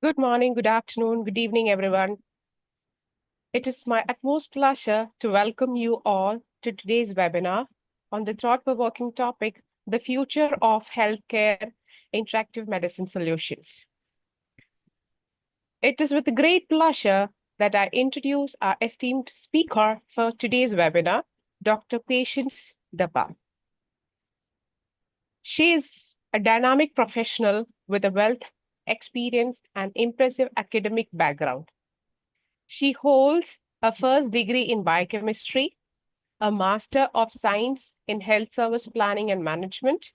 Good morning, good afternoon, good evening, everyone. It is my utmost pleasure to welcome you all to today's webinar on the thought-provoking topic, the future of healthcare interactive medicine solutions. It is with great pleasure that I introduce our esteemed speaker for today's webinar, Dr. Patience Dapa. She is a dynamic professional with a wealth, experience, and impressive academic background. She holds a first degree in biochemistry, a Master of Science in Health Service Planning and Management,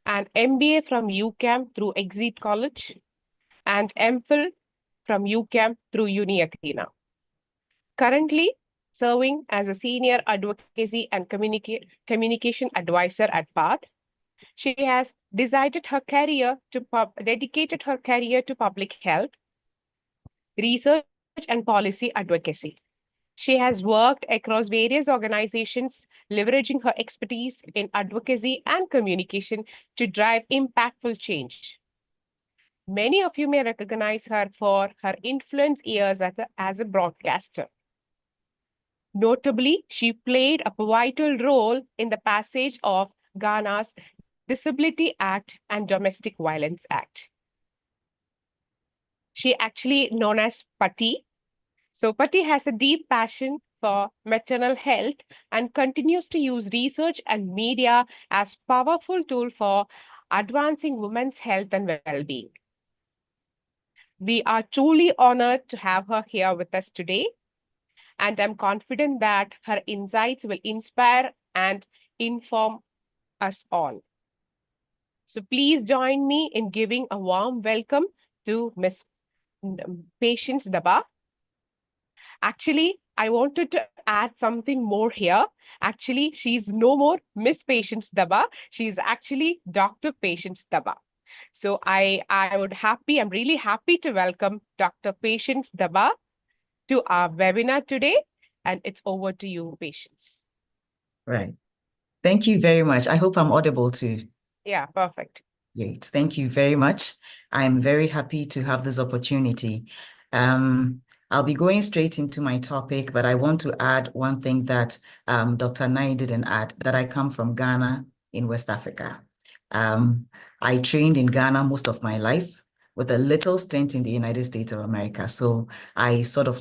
an MBA from UCAM through Exit College, and MPhil from UCAM through UniAthena. Currently serving as a senior advocacy and communication advisor at PATH, she has dedicated her career to public health, research, and policy advocacy. She has worked across various organizations, leveraging her expertise in advocacy and communication to drive impactful change. Many of you may recognize her for her influence years as a broadcaster. Notably, she played a vital role in the passage of Ghana's Disability Act and Domestic Violence Act. She actually known as Patti. So Patti has a deep passion for maternal health and continues to use research and media as powerful tool for advancing women's health and well-being. We are truly honored to have her here with us today, and I'm confident that her insights will inspire and inform us all. So please join me in giving a warm welcome to Ms. Patience Daba. Actually, I wanted to add something more here. Actually, she's no more Miss Patience Daba. She's actually Dr. Patience Daba. So I'm really happy to welcome Dr. Patience Daba to our webinar today. And it's over to you, Patience. Right. Thank you very much. I hope I'm audible too. Yeah, perfect. Great. Thank you very much. I'm very happy to have this opportunity. I'll be going straight into my topic, but I want to add one thing that Dr. Nai didn't add, that I come from Ghana in West Africa. I trained in Ghana most of my life with a little stint in the United States of America. So I sort of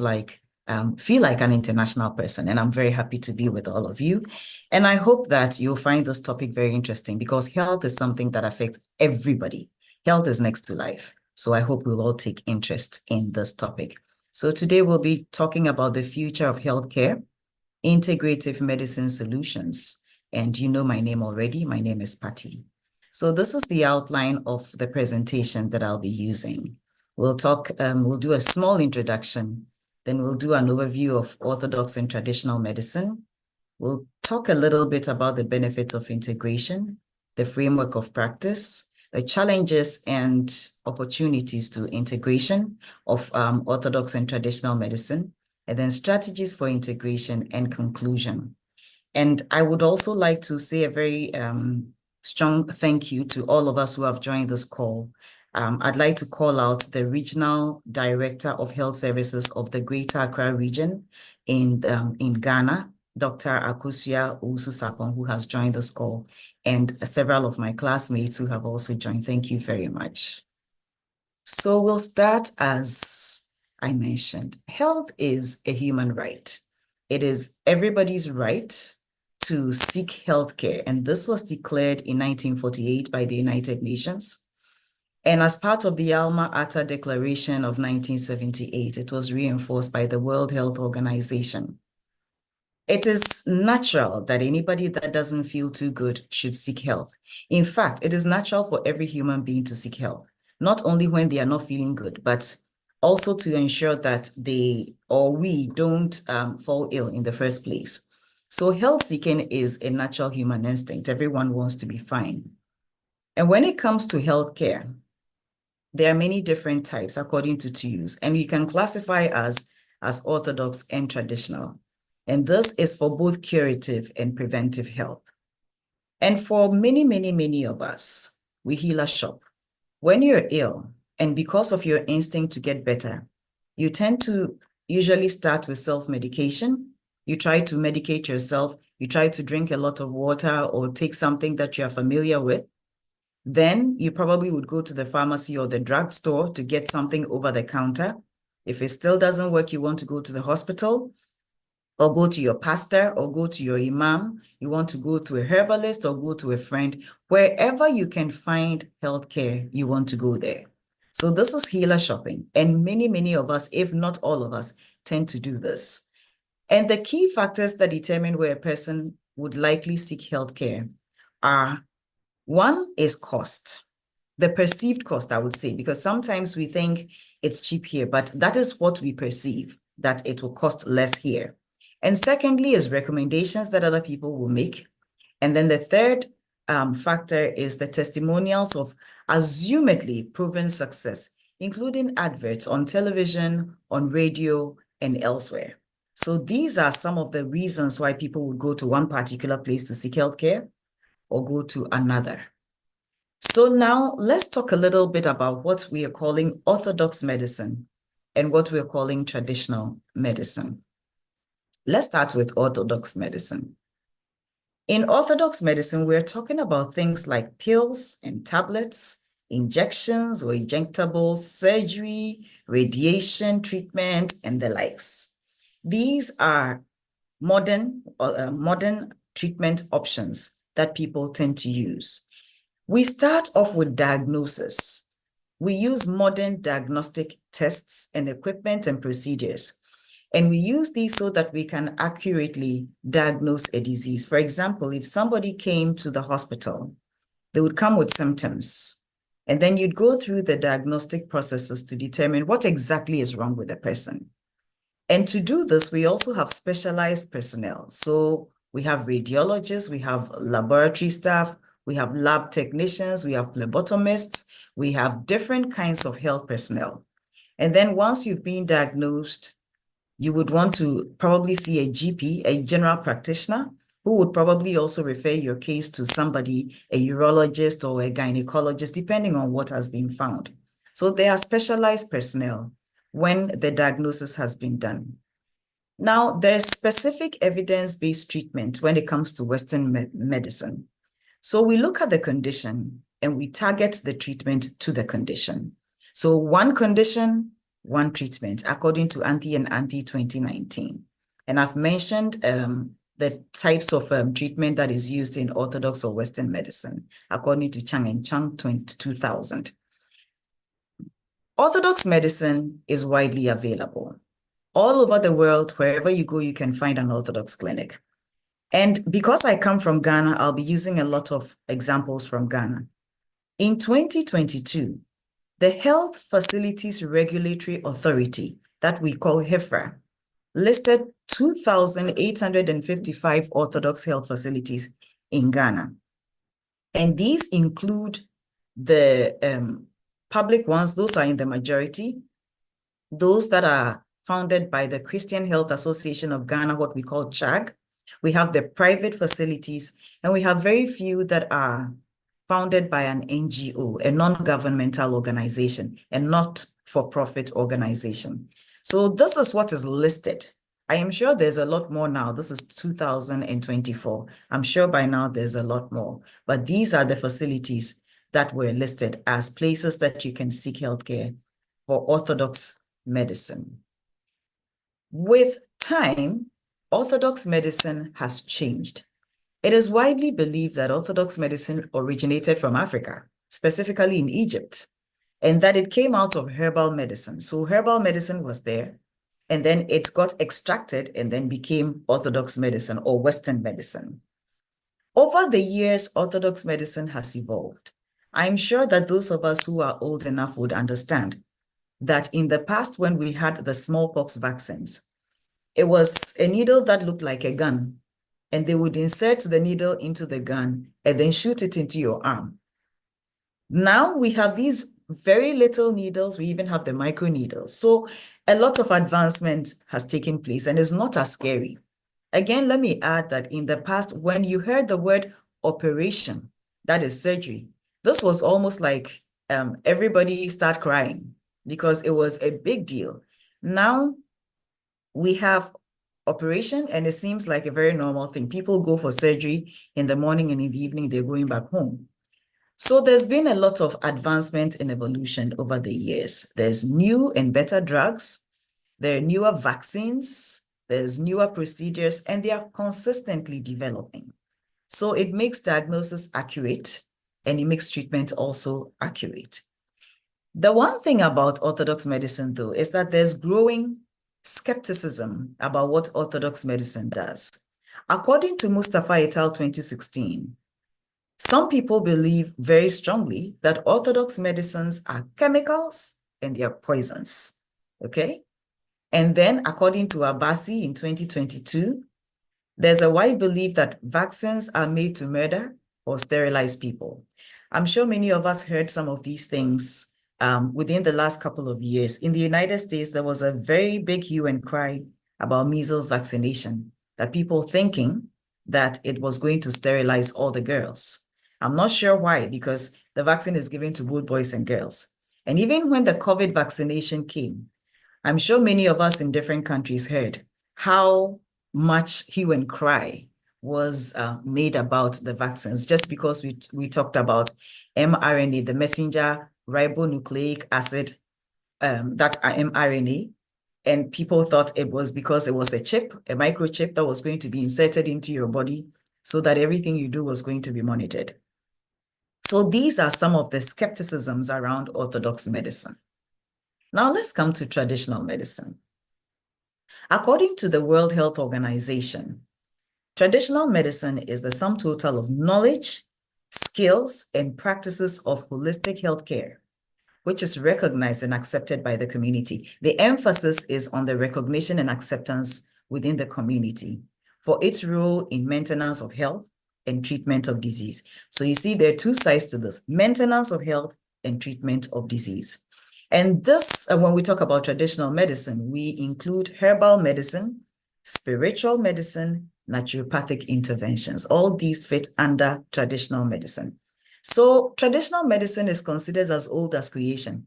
feel like an international person, and I'm very happy to be with all of you. And I hope that you'll find this topic very interesting because health is something that affects everybody. Health is next to life. So I hope we'll all take interest in this topic. So today we'll be talking about the future of healthcare, integrative medicine solutions. And you know my name already. My name is Patti. So this is the outline of the presentation that I'll be using. We'll do a small introduction, then we'll do an overview of orthodox and traditional medicine. We'll talk a little bit about the benefits of integration, the framework of practice, the challenges and opportunities to integration of orthodox and traditional medicine, and then strategies for integration and conclusion. And I would also like to say a very strong thank you to all of us who have joined this call. I'd like to call out the Regional Director of Health Services of the Greater Accra region in Ghana, Dr. Akosia Owusu-Sapong, who has joined this call, and several of my classmates who have also joined. Thank you very much. So we'll start as I mentioned. Health is a human right. It is everybody's right to seek healthcare, and this was declared in 1948 by the United Nations. And as part of the Alma Ata Declaration of 1978, it was reinforced by the World Health Organization. It is natural that anybody that doesn't feel too good should seek health. In fact, it is natural for every human being to seek health, not only when they are not feeling good, but also to ensure that they or we don't fall ill in the first place. So health seeking is a natural human instinct. Everyone wants to be fine. And when it comes to healthcare, there are many different types according to TUS, and we can classify as orthodox and traditional. And this is for both curative and preventive health. And for many, many, many of us, we heal a shop. When you're ill and because of your instinct to get better, you tend to usually start with self-medication. You try to medicate yourself. You try to drink a lot of water or take something that you are familiar with. Then you probably would go to the pharmacy or the drugstore to get something over the counter. If it still doesn't work, you want to go to the hospital or go to your pastor or go to your imam. You want to go to a herbalist or go to a friend. Wherever you can find healthcare, you want to go there. So this is healer shopping. And many of us, if not all of us, tend to do this. And the key factors that determine where a person would likely seek healthcare are: one is cost, the perceived cost, I would say, because sometimes we think it's cheap here, but that is what we perceive, that it will cost less here. And secondly is recommendations that other people will make. And then the third factor is the testimonials of assumedly proven success, including adverts on television, on radio, and elsewhere. So these are some of the reasons why people would go to one particular place to seek healthcare or go to another. So now let's talk a little bit about what we are calling orthodox medicine and what we're calling traditional medicine. Let's start with orthodox medicine. In orthodox medicine, we're talking about things like pills and tablets, injections or injectables, surgery, radiation treatment, and the likes. These are modern treatment options that people tend to use. We start off with diagnosis. We use modern diagnostic tests and equipment and procedures. And we use these so that we can accurately diagnose a disease. For example, if somebody came to the hospital, they would come with symptoms. And then you'd go through the diagnostic processes to determine what exactly is wrong with the person. And to do this, we also have specialized personnel. So we have radiologists, we have laboratory staff, we have lab technicians, we have phlebotomists, we have different kinds of health personnel. And then once you've been diagnosed, you would want to probably see a GP, a general practitioner, who would probably also refer your case to somebody, a urologist or a gynecologist, depending on what has been found. So they are specialized personnel when the diagnosis has been done. Now, there's specific evidence-based treatment when it comes to Western medicine. So we look at the condition and we target the treatment to the condition. So one condition, one treatment, according to Anthi and Anthi 2019. And I've mentioned the types of treatment that is used in Orthodox or Western medicine, according to Chang and Chang 2000. Orthodox medicine is widely available. All over the world, wherever you go, you can find an Orthodox clinic. And because I come from Ghana, I'll be using a lot of examples from Ghana. In 2022, the Health Facilities Regulatory Authority, that we call HIFRA, listed 2,855 Orthodox health facilities in Ghana. And these include the public ones, those are in the majority, those that are founded by the Christian Health Association of Ghana, what we call CHAG. We have the private facilities, and we have very few that are founded by an NGO, a non-governmental organization, a not-for-profit organization. So this is what is listed. I am sure there's a lot more now. This is 2024. I'm sure by now there's a lot more. But these are the facilities that were listed as places that you can seek healthcare for Orthodox medicine. With time, Orthodox medicine has changed. It is widely believed that Orthodox medicine originated from Africa, specifically in Egypt, and that it came out of herbal medicine. So herbal medicine was there, and then it got extracted and then became Orthodox medicine or Western medicine. Over the years, Orthodox medicine has evolved. I'm sure that those of us who are old enough would understand that in the past, when we had the smallpox vaccines, it was a needle that looked like a gun, and they would insert the needle into the gun and then shoot it into your arm. Now we have these very little needles. We even have the micro needles. So a lot of advancement has taken place and is not as scary. Again, let me add that in the past, when you heard the word operation, that is surgery, this was almost like everybody start crying because it was a big deal. Now we have operation and it seems like a very normal thing. People go for surgery in the morning and in the evening, they're going back home. So there's been a lot of advancement in evolution over the years. There's new and better drugs. There are newer vaccines. There's newer procedures, and they are consistently developing. So it makes diagnosis accurate and it makes treatment also accurate. The one thing about Orthodox medicine, though, is that there's growing skepticism about what Orthodox medicine does. According to Mustafa et al. 2016, some people believe very strongly that Orthodox medicines are chemicals and they are poisons, okay? And then according to Abbasi in 2022, there's a wide belief that vaccines are made to murder or sterilize people. I'm sure many of us heard some of these things within the last couple of years. In the United States, there was a very big hue and cry about measles vaccination, that people thinking that it was going to sterilize all the girls. I'm not sure why, because the vaccine is given to both boys and girls. And even when the COVID vaccination came, I'm sure many of us in different countries heard how much hue and cry was made about the vaccines, just because we talked about mRNA, the messenger ribonucleic acid, that mRNA, and people thought it was because it was a chip, a microchip that was going to be inserted into your body so that everything you do was going to be monitored. So these are some of the skepticisms around Orthodox medicine. Now let's come to traditional medicine. According to the World Health Organization, traditional medicine is the sum total of knowledge, skills, and practices of holistic healthcare, which is recognized and accepted by the community. The emphasis is on the recognition and acceptance within the community for its role in maintenance of health and treatment of disease. So you see, there are two sides to this: maintenance of health and treatment of disease. And this, when we talk about traditional medicine, we include herbal medicine, spiritual medicine, naturopathic interventions. All these fit under traditional medicine. So traditional medicine is considered as old as creation.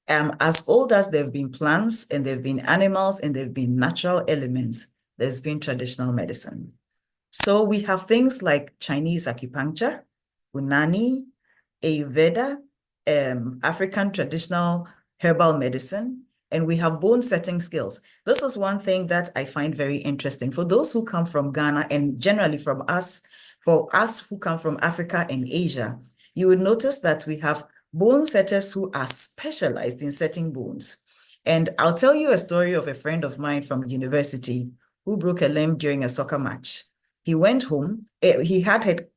As old as there have been plants and there have been animals and there have been natural elements, there's been traditional medicine. So we have things like Chinese acupuncture, Unani, Ayurveda, African traditional herbal medicine, and we have bone setting skills. This is one thing that I find very interesting. For those who come from Ghana and generally from us, for us who come from Africa and Asia, you would notice that we have bone setters who are specialized in setting bones. And I'll tell you a story of a friend of mine from university who broke a limb during a soccer match. He went home, he had it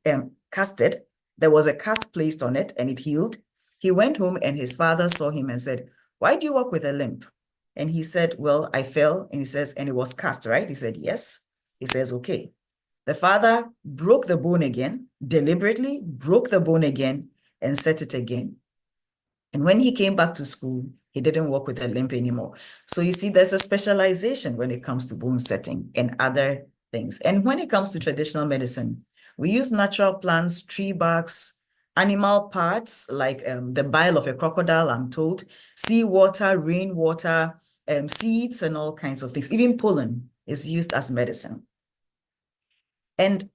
casted. There was a cast placed on it and it healed. He went home and his father saw him and said, "Why do you walk with a limp?" And he said, "Well, I fell." And he says, "And it was cast, right?" He said, "Yes." He says, "Okay." The father broke the bone again, deliberately broke the bone again and set it again. And when he came back to school, he didn't walk with a limp anymore. So you see, there's a specialization when it comes to bone setting and other things. And when it comes to traditional medicine, we use natural plants, tree barks, animal parts like the bile of a crocodile, I'm told, seawater, rainwater, seeds, and all kinds of things. Even pollen is used as medicine. And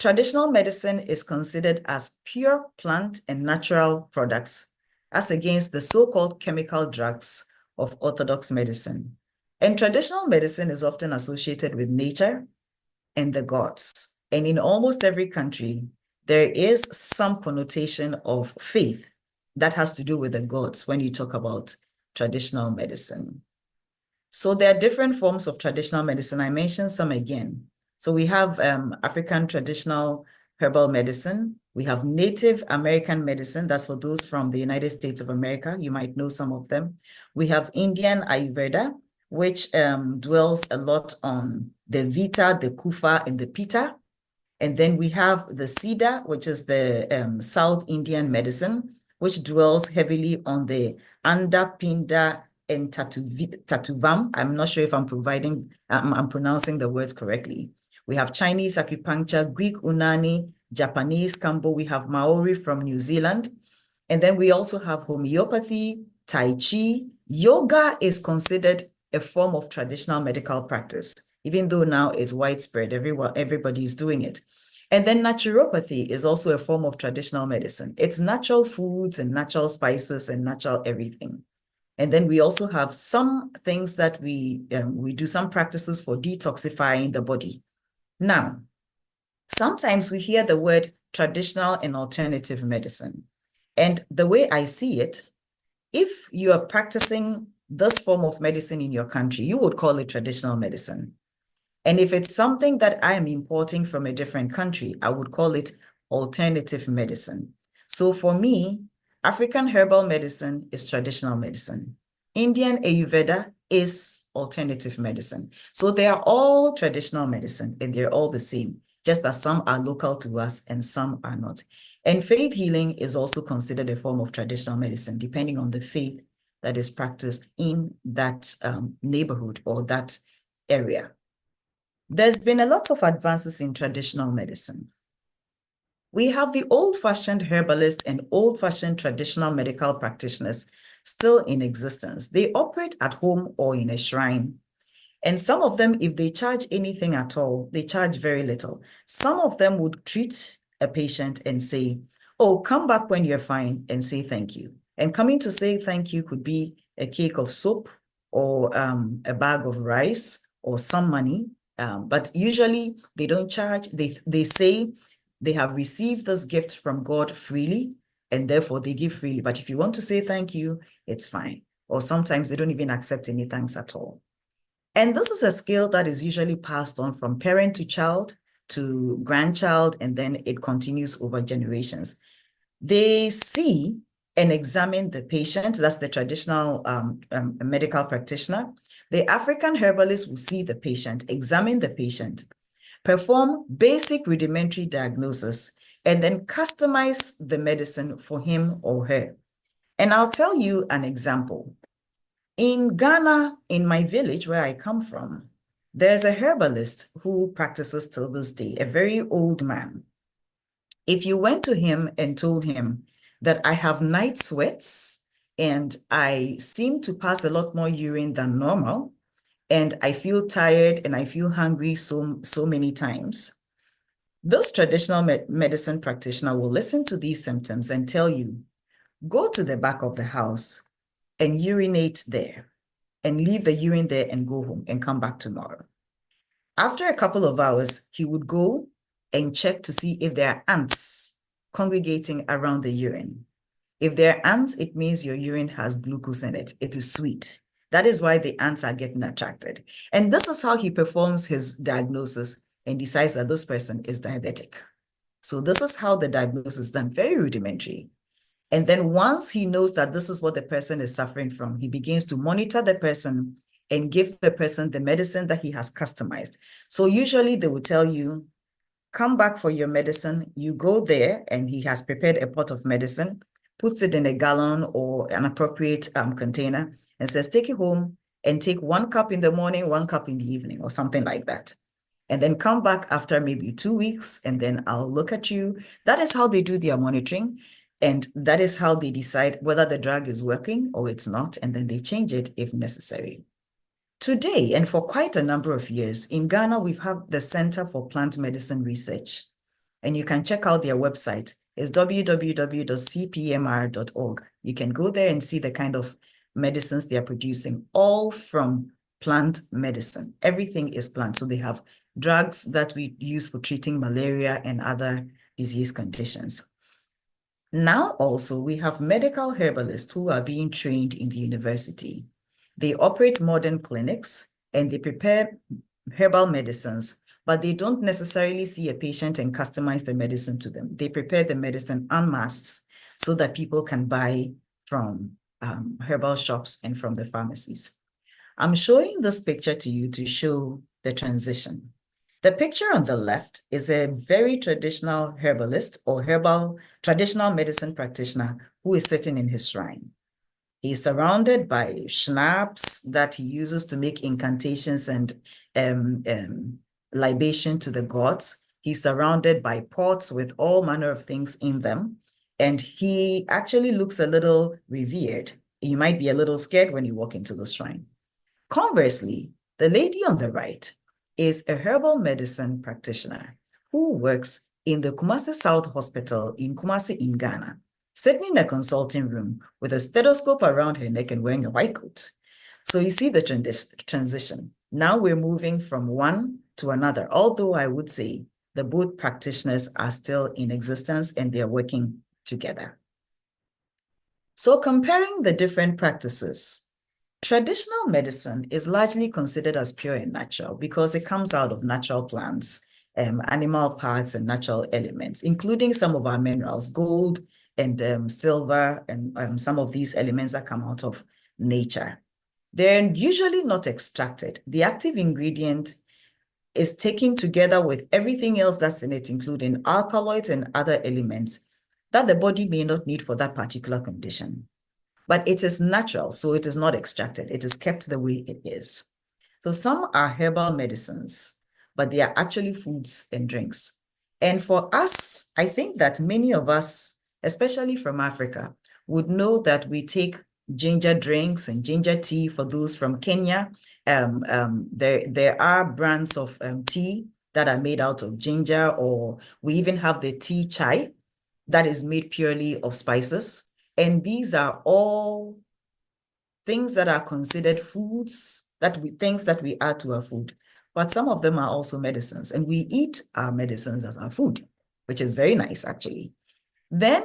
traditional medicine is considered as pure plant and natural products, as against the so-called chemical drugs of Orthodox medicine. And traditional medicine is often associated with nature and the gods. And in almost every country, there is some connotation of faith that has to do with the gods when you talk about traditional medicine. So there are different forms of traditional medicine. I mentioned some again. So we have African traditional herbal medicine. We have Native American medicine. That's for those from the United States of America. You might know some of them. We have Indian Ayurveda, which dwells a lot on the Vita, the Kufa, and the Pitta. And then we have the Siddha, which is the South Indian medicine, which dwells heavily on the Anda, Pinda, and Tatuvam. I'm not sure if I'm pronouncing the words correctly. We have Chinese acupuncture, Greek Unani, Japanese Kambo. We have Maori from New Zealand. And then we also have homeopathy, Tai Chi. Yoga is considered a form of traditional medical practice, even though now it's widespread, everybody is doing it. And then naturopathy is also a form of traditional medicine. It's natural foods and natural spices and natural everything. And then we also have some things that we do some practices for detoxifying the body. Now, sometimes we hear the word traditional and alternative medicine. And the way I see it, if you are practicing this form of medicine in your country, you would call it traditional medicine. And if it's something that I am importing from a different country, I would call it alternative medicine. So for me, African herbal medicine is traditional medicine. Indian Ayurveda is alternative medicine. So they are all traditional medicine and they're all the same, just that some are local to us and some are not. And faith healing is also considered a form of traditional medicine, depending on the faith that is practiced in that neighborhood or that area. There's been a lot of advances in traditional medicine. We have the old-fashioned herbalist and old-fashioned traditional medical practitioners still in existence. They operate at home or in a shrine. And some of them, if they charge anything at all, they charge very little. Some of them would treat a patient and say, oh, come back when you're fine and say thank you. And coming to say thank you could be a cake of soap or a bag of rice or some money. But usually they don't charge. They say they have received this gift from God freely and therefore they give freely. But if you want to say thank you, it's fine. Or sometimes they don't even accept any thanks at all. And this is a skill that is usually passed on from parent to grandchild, and then it continues over generations. They see and examine the patient. That's the traditional medical practitioner. The African herbalist will see the patient, examine the patient, perform basic rudimentary diagnosis, and then customize the medicine for him or her. And I'll tell you an example. In Ghana, in my village where I come from, there's a herbalist who practices till this day, a very old man. If you went to him and told him that I have night sweats and I seem to pass a lot more urine than normal, and I feel tired and I feel hungry so many times, this traditional medicine practitioner will listen to these symptoms and tell you, go to the back of the house and urinate there and leave the urine there and go home and come back tomorrow. After a couple of hours, he would go and check to see if there are ants congregating around the urine. If there are ants, it means your urine has glucose in it. It is sweet. That is why the ants are getting attracted. And this is how he performs his diagnosis and decides that this person is diabetic. So this is how the diagnosis is done, very rudimentary. And then once he knows that this is what the person is suffering from, he begins to monitor the person and give the person the medicine that he has customized. So usually they will tell you, come back for your medicine. You go there and he has prepared a pot of medicine, puts it in a gallon or an appropriate container and says, take it home and take 1 cup in the morning, 1 cup in the evening or something like that. And then come back after maybe 2 weeks and then I'll look at you. That is how they do their monitoring. And that is how they decide whether the drug is working or it's not, and then they change it if necessary. Today, and for quite a number of years, in Ghana, we've had the Center for Plant Medicine Research, and you can check out their website. It's www.cpmr.org. You can go there and see the kind of medicines they are producing, all from plant medicine. Everything is plant. So they have drugs that we use for treating malaria and other disease conditions. Now also, we have medical herbalists who are being trained in the university. They operate modern clinics and they prepare herbal medicines, but they don't necessarily see a patient and customize the medicine to them. They prepare the medicine en masse so that people can buy from herbal shops and from the pharmacies. I'm showing this picture to you to show the transition. The picture on the left is a very traditional herbalist or traditional medicine practitioner who is sitting in his shrine. He's surrounded by schnapps that he uses to make incantations and libation to the gods. He's surrounded by pots with all manner of things in them. And he actually looks a little revered. You might be a little scared when you walk into the shrine. Conversely, the lady on the right is a herbal medicine practitioner who works in the Kumasi South Hospital in Kumasi in Ghana, sitting in a consulting room with a stethoscope around her neck and wearing a white coat. So you see the transition. Now we're moving from one to another, although I would say the both practitioners are still in existence and they're working together. So comparing the different practices, traditional medicine is largely considered as pure and natural because it comes out of natural plants, animal parts, and natural elements, including some of our minerals, gold and silver, and some of these elements that come out of nature. They're usually not extracted. The active ingredient is taken together with everything else that's in it, including alkaloids and other elements that the body may not need for that particular condition. But it is natural, so it is not extracted. It is kept the way it is. So some are herbal medicines, but they are actually foods and drinks. And for us, I think that many of us, especially from Africa, would know that we take ginger drinks and ginger tea. For those from Kenya, there are brands of tea that are made out of ginger, or we even have the tea chai that is made purely of spices. And these are all things that are considered foods, things that we add to our food. But some of them are also medicines, and we eat our medicines as our food, which is very nice, actually. Then,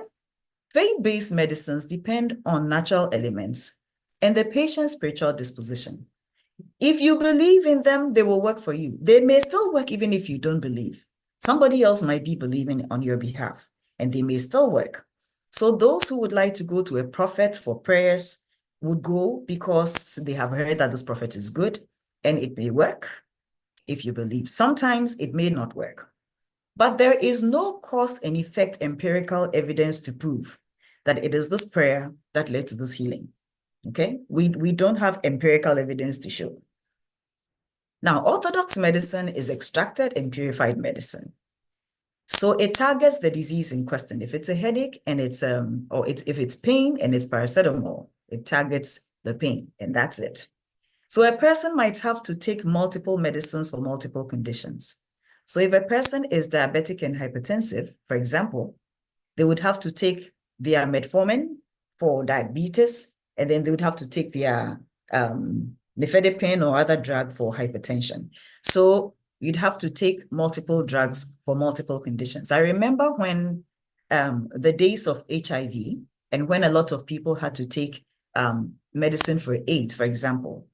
faith-based medicines depend on natural elements and the patient's spiritual disposition. If you believe in them, they will work for you. They may still work even if you don't believe. Somebody else might be believing on your behalf, and they may still work. So those who would like to go to a prophet for prayers would go because they have heard that this prophet is good, and it may work if you believe. Sometimes it may not work. But there is no cause and effect empirical evidence to prove that it is this prayer that led to this healing. Okay? We don't have empirical evidence to show. Now, Orthodox medicine is extracted and purified medicine. So it targets the disease in question. If it's a headache and if it's pain and it's paracetamol, it targets the pain, and that's it. So a person might have to take multiple medicines for multiple conditions. So if a person is diabetic and hypertensive, for example, they would have to take their metformin for diabetes, and then they would have to take their nifedipine or other drug for hypertension. So you'd have to take multiple drugs for multiple conditions. I remember when the days of HIV, and when a lot of people had to take medicine for AIDS, for example,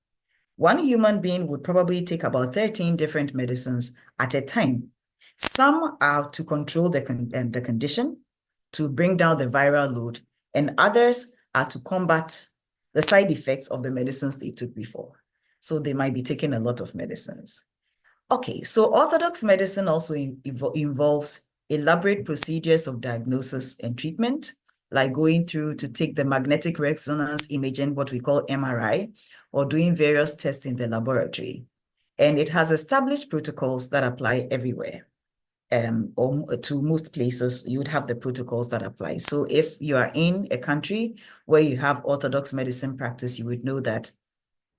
one human being would probably take about 13 different medicines at a time. Some are to control the condition, to bring down the viral load, and others are to combat the side effects of the medicines they took before. So they might be taking a lot of medicines. Okay, so Orthodox medicine also involves elaborate procedures of diagnosis and treatment, like going through to take the magnetic resonance imaging, what we call MRI, or doing various tests in the laboratory. And it has established protocols that apply everywhere. Or to most places, you would have the protocols that apply. So if you are in a country where you have Orthodox medicine practice, you would know that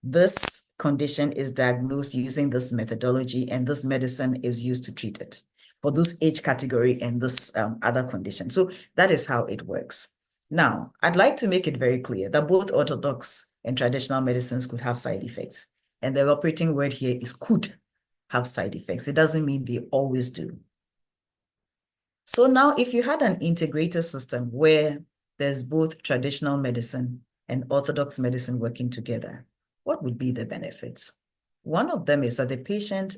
this condition is diagnosed using this methodology, and this medicine is used to treat it for this age category and this other condition. So that is how it works. Now, I'd like to make it very clear that both Orthodox and traditional medicines could have side effects. And the operating word here is could have side effects. It doesn't mean they always do. So now, if you had an integrated system where there's both traditional medicine and Orthodox medicine working together, what would be the benefits? One of them is that the patient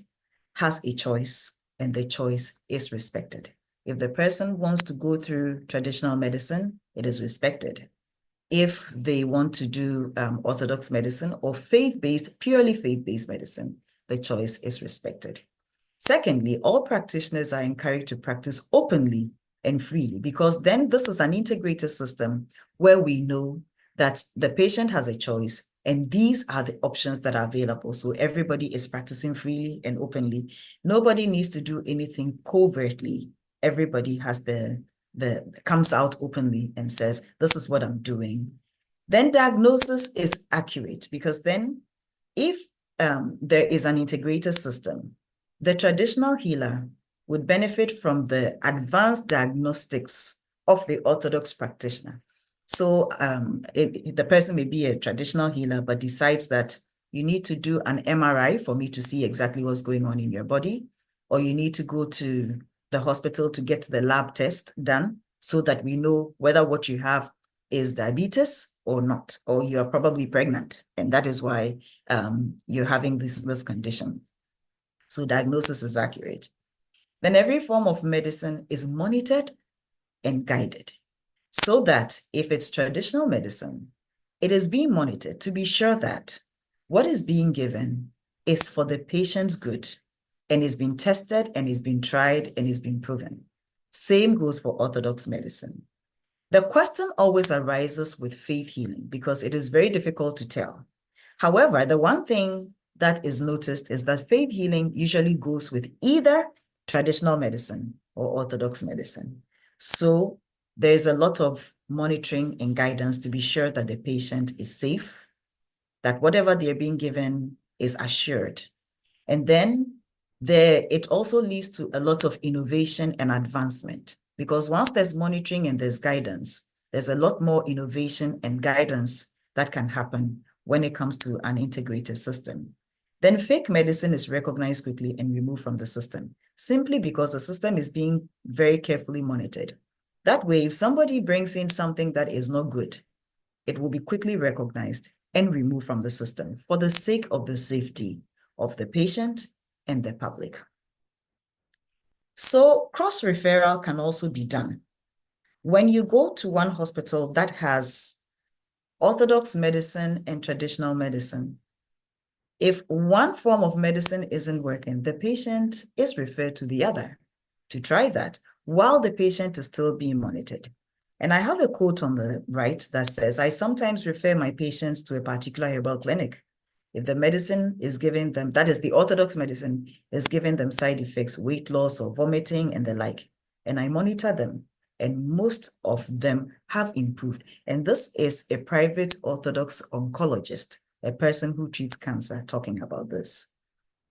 has a choice, and the choice is respected. If the person wants to go through traditional medicine, it is respected. If they want to do Orthodox medicine or faith-based, purely faith-based medicine, the choice is respected. Secondly, all practitioners are encouraged to practice openly and freely, because then this is an integrated system where we know that the patient has a choice and these are the options that are available. So everybody is practicing freely and openly. Nobody needs to do anything covertly. Everybody has the comes out openly and says, this is what I'm doing. Then diagnosis is accurate, because then if there is an integrated system, the traditional healer would benefit from the advanced diagnostics of the orthodox practitioner. So the person may be a traditional healer, but decides that you need to do an MRI for me to see exactly what's going on in your body, or you need to go to the hospital to get the lab test done so that we know whether what you have is diabetes or not, or you're probably pregnant, and that is why you're having this condition. So diagnosis is accurate. Then every form of medicine is monitored and guided, so that if it's traditional medicine, it is being monitored to be sure that what is being given is for the patient's good and is being tested and is being tried and is being proven. Same goes for orthodox medicine. The question always arises with faith healing because it is very difficult to tell. However, the one thing that is noticed is that faith healing usually goes with either traditional medicine or orthodox medicine. So there's a lot of monitoring and guidance to be sure that the patient is safe, that whatever they're being given is assured. And then it also leads to a lot of innovation and advancement, because once there's monitoring and there's guidance, there's a lot more innovation and guidance that can happen when it comes to an integrated system. Then fake medicine is recognized quickly and removed from the system, simply because the system is being very carefully monitored. That way, if somebody brings in something that is not good, it will be quickly recognized and removed from the system for the sake of the safety of the patient and the public. So cross-referral can also be done. When you go to one hospital that has orthodox medicine and traditional medicine, if one form of medicine isn't working, the patient is referred to the other to try that while the patient is still being monitored. And I have a quote on the right that says, I sometimes refer my patients to a particular herbal clinic. If the medicine is giving them, that is the orthodox medicine, is giving them side effects, weight loss or vomiting and the like, and I monitor them, and most of them have improved. And this is a private orthodox oncologist, a person who treats cancer, talking about this.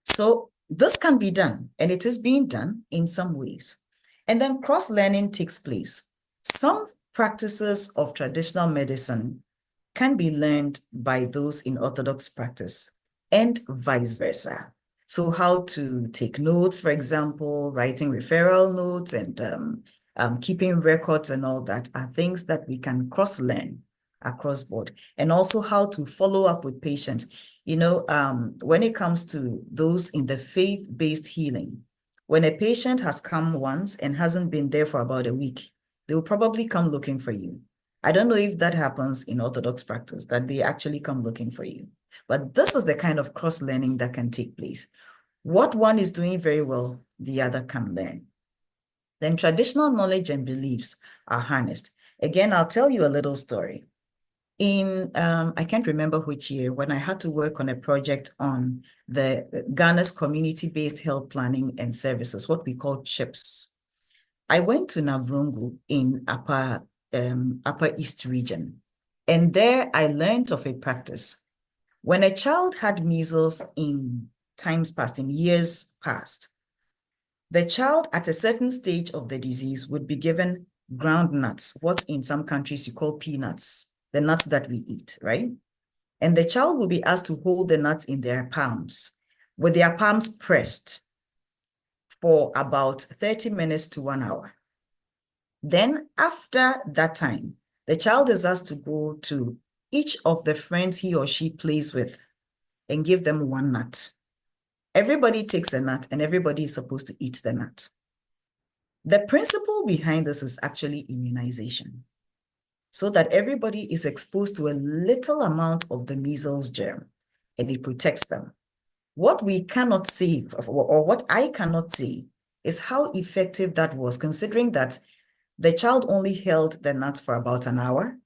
So this can be done, and it is being done in some ways. And then cross-learning takes place. Some practices of traditional medicine can be learned by those in orthodox practice and vice versa. So how to take notes, for example, writing referral notes and keeping records and all that are things that we can cross-learn across board. And also how to follow up with patients. You know, when it comes to those in the faith-based healing, when a patient has come once and hasn't been there for about a week, they will probably come looking for you. I don't know if that happens in orthodox practice, that they actually come looking for you. But this is the kind of cross-learning that can take place. What one is doing very well, the other can learn. Then traditional knowledge and beliefs are harnessed. Again, I'll tell you a little story. In, I can't remember which year, when I had to work on a project on the Ghana's community-based health planning and services, what we call CHIPS. I went to Navrongo in Upper East region, and there I learned of a practice. When a child had measles in times past, in years past, the child at a certain stage of the disease would be given ground nuts, what in some countries you call peanuts, the nuts that we eat, right? And the child will be asked to hold the nuts in their palms, with their palms pressed for about 30 minutes to 1 hour. Then after that time, the child is asked to go to each of the friends he or she plays with and give them one nut. Everybody takes a nut and everybody is supposed to eat the nut. The principle behind this is actually immunization, so that everybody is exposed to a little amount of the measles germ and it protects them. What we cannot see, or what I cannot see, is how effective that was, considering that the child only held the nut for about an hour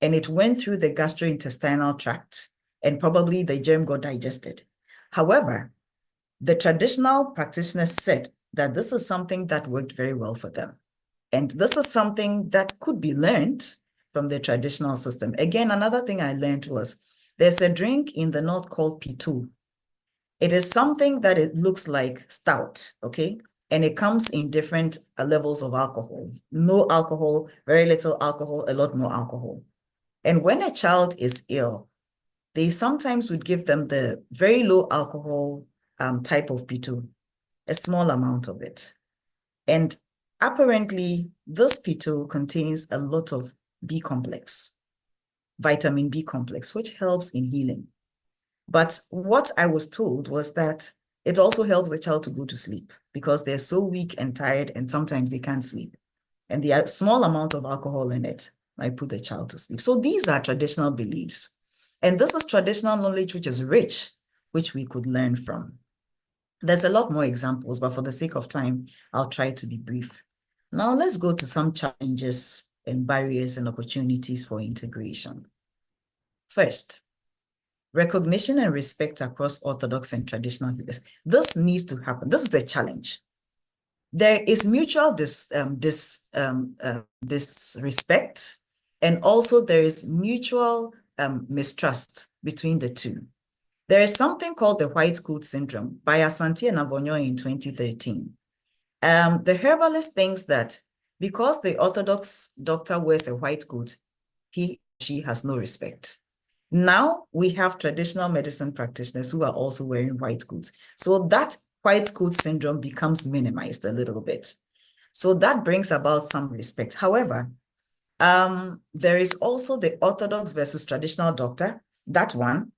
and it went through the gastrointestinal tract and probably the germ got digested. However, the traditional practitioners said that this is something that worked very well for them. And this is something that could be learned from the traditional system. Again, another thing I learned was there's a drink in the north called pitu. It is something that it looks like stout, okay? And it comes in different levels of alcohol. No alcohol, very little alcohol, a lot more alcohol. And when a child is ill, they sometimes would give them the very low alcohol type of pitu, a small amount of it. And apparently, this pitu contains a lot of B complex, vitamin B complex, which helps in healing. But what I was told was that it also helps the child to go to sleep because they're so weak and tired, and sometimes they can't sleep. And the small amount of alcohol in it might put the child to sleep. So these are traditional beliefs. And this is traditional knowledge which is rich, which we could learn from. There's a lot more examples, but for the sake of time, I'll try to be brief. Now let's go to some challenges and barriers and opportunities for integration. First, recognition and respect across Orthodox and traditional healers. This needs to happen. This is a challenge. There is mutual disrespect, and also there is mutual mistrust between the two. There is something called the white coat syndrome by Asante and Avonyo in 2013. The herbalist thinks that because the Orthodox doctor wears a white coat, he or she has no respect. Now we have traditional medicine practitioners who are also wearing white coats. So that white coat syndrome becomes minimized a little bit. So that brings about some respect. However, there is also the Orthodox versus traditional doctor, that one.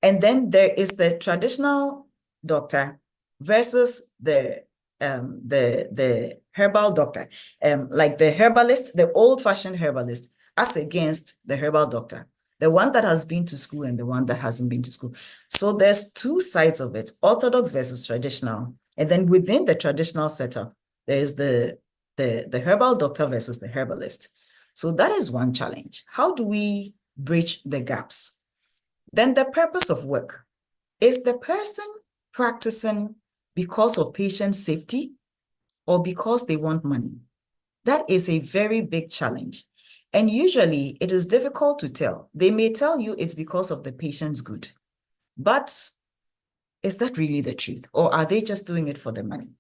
And then there is the traditional doctor versus the herbal doctor, like the herbalist, the old-fashioned herbalist, as against the herbal doctor, the one that has been to school and the one that hasn't been to school. So there's two sides of it, Orthodox versus traditional. And then within the traditional setup, there's the herbal doctor versus the herbalist. So that is one challenge. How do we bridge the gaps? Then the purpose of work. Is the person practicing because of patient safety or because they want money? That is a very big challenge. And usually it is difficult to tell. They may tell you it's because of the patient's good. But is that really the truth? Or are they just doing it for the money?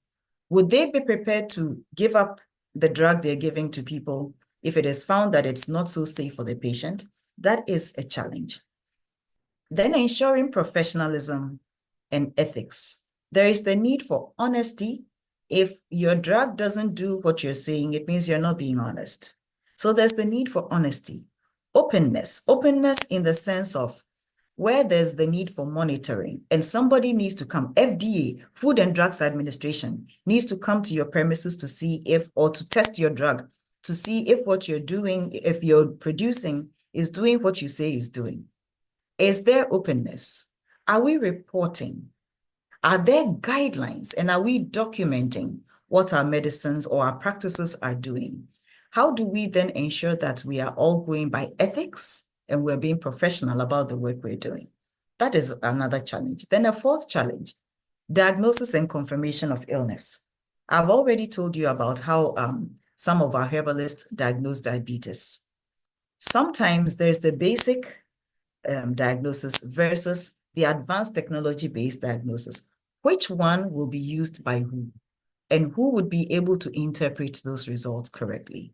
Would they be prepared to give up the drug they're giving to people if it is found that it's not so safe for the patient? That is a challenge. Then ensuring professionalism and ethics. There is the need for honesty. If your drug doesn't do what you're saying, it means you're not being honest. So there's the need for honesty. Openness in the sense of where there's the need for monitoring and somebody needs to come, FDA, Food and Drugs Administration, needs to come to your premises to see if, or to test your drug, to see if what you're doing, if you're producing is doing what you say is doing. Is there openness? Are we reporting? Are there guidelines and are we documenting what our medicines or our practices are doing? How do we then ensure that we are all going by ethics and we're being professional about the work we're doing? That is another challenge. Then a fourth challenge, diagnosis and confirmation of illness. I've already told you about how some of our herbalists diagnose diabetes. Sometimes there's the basic diagnosis versus the advanced technology-based diagnosis. Which one will be used by who? And who would be able to interpret those results correctly?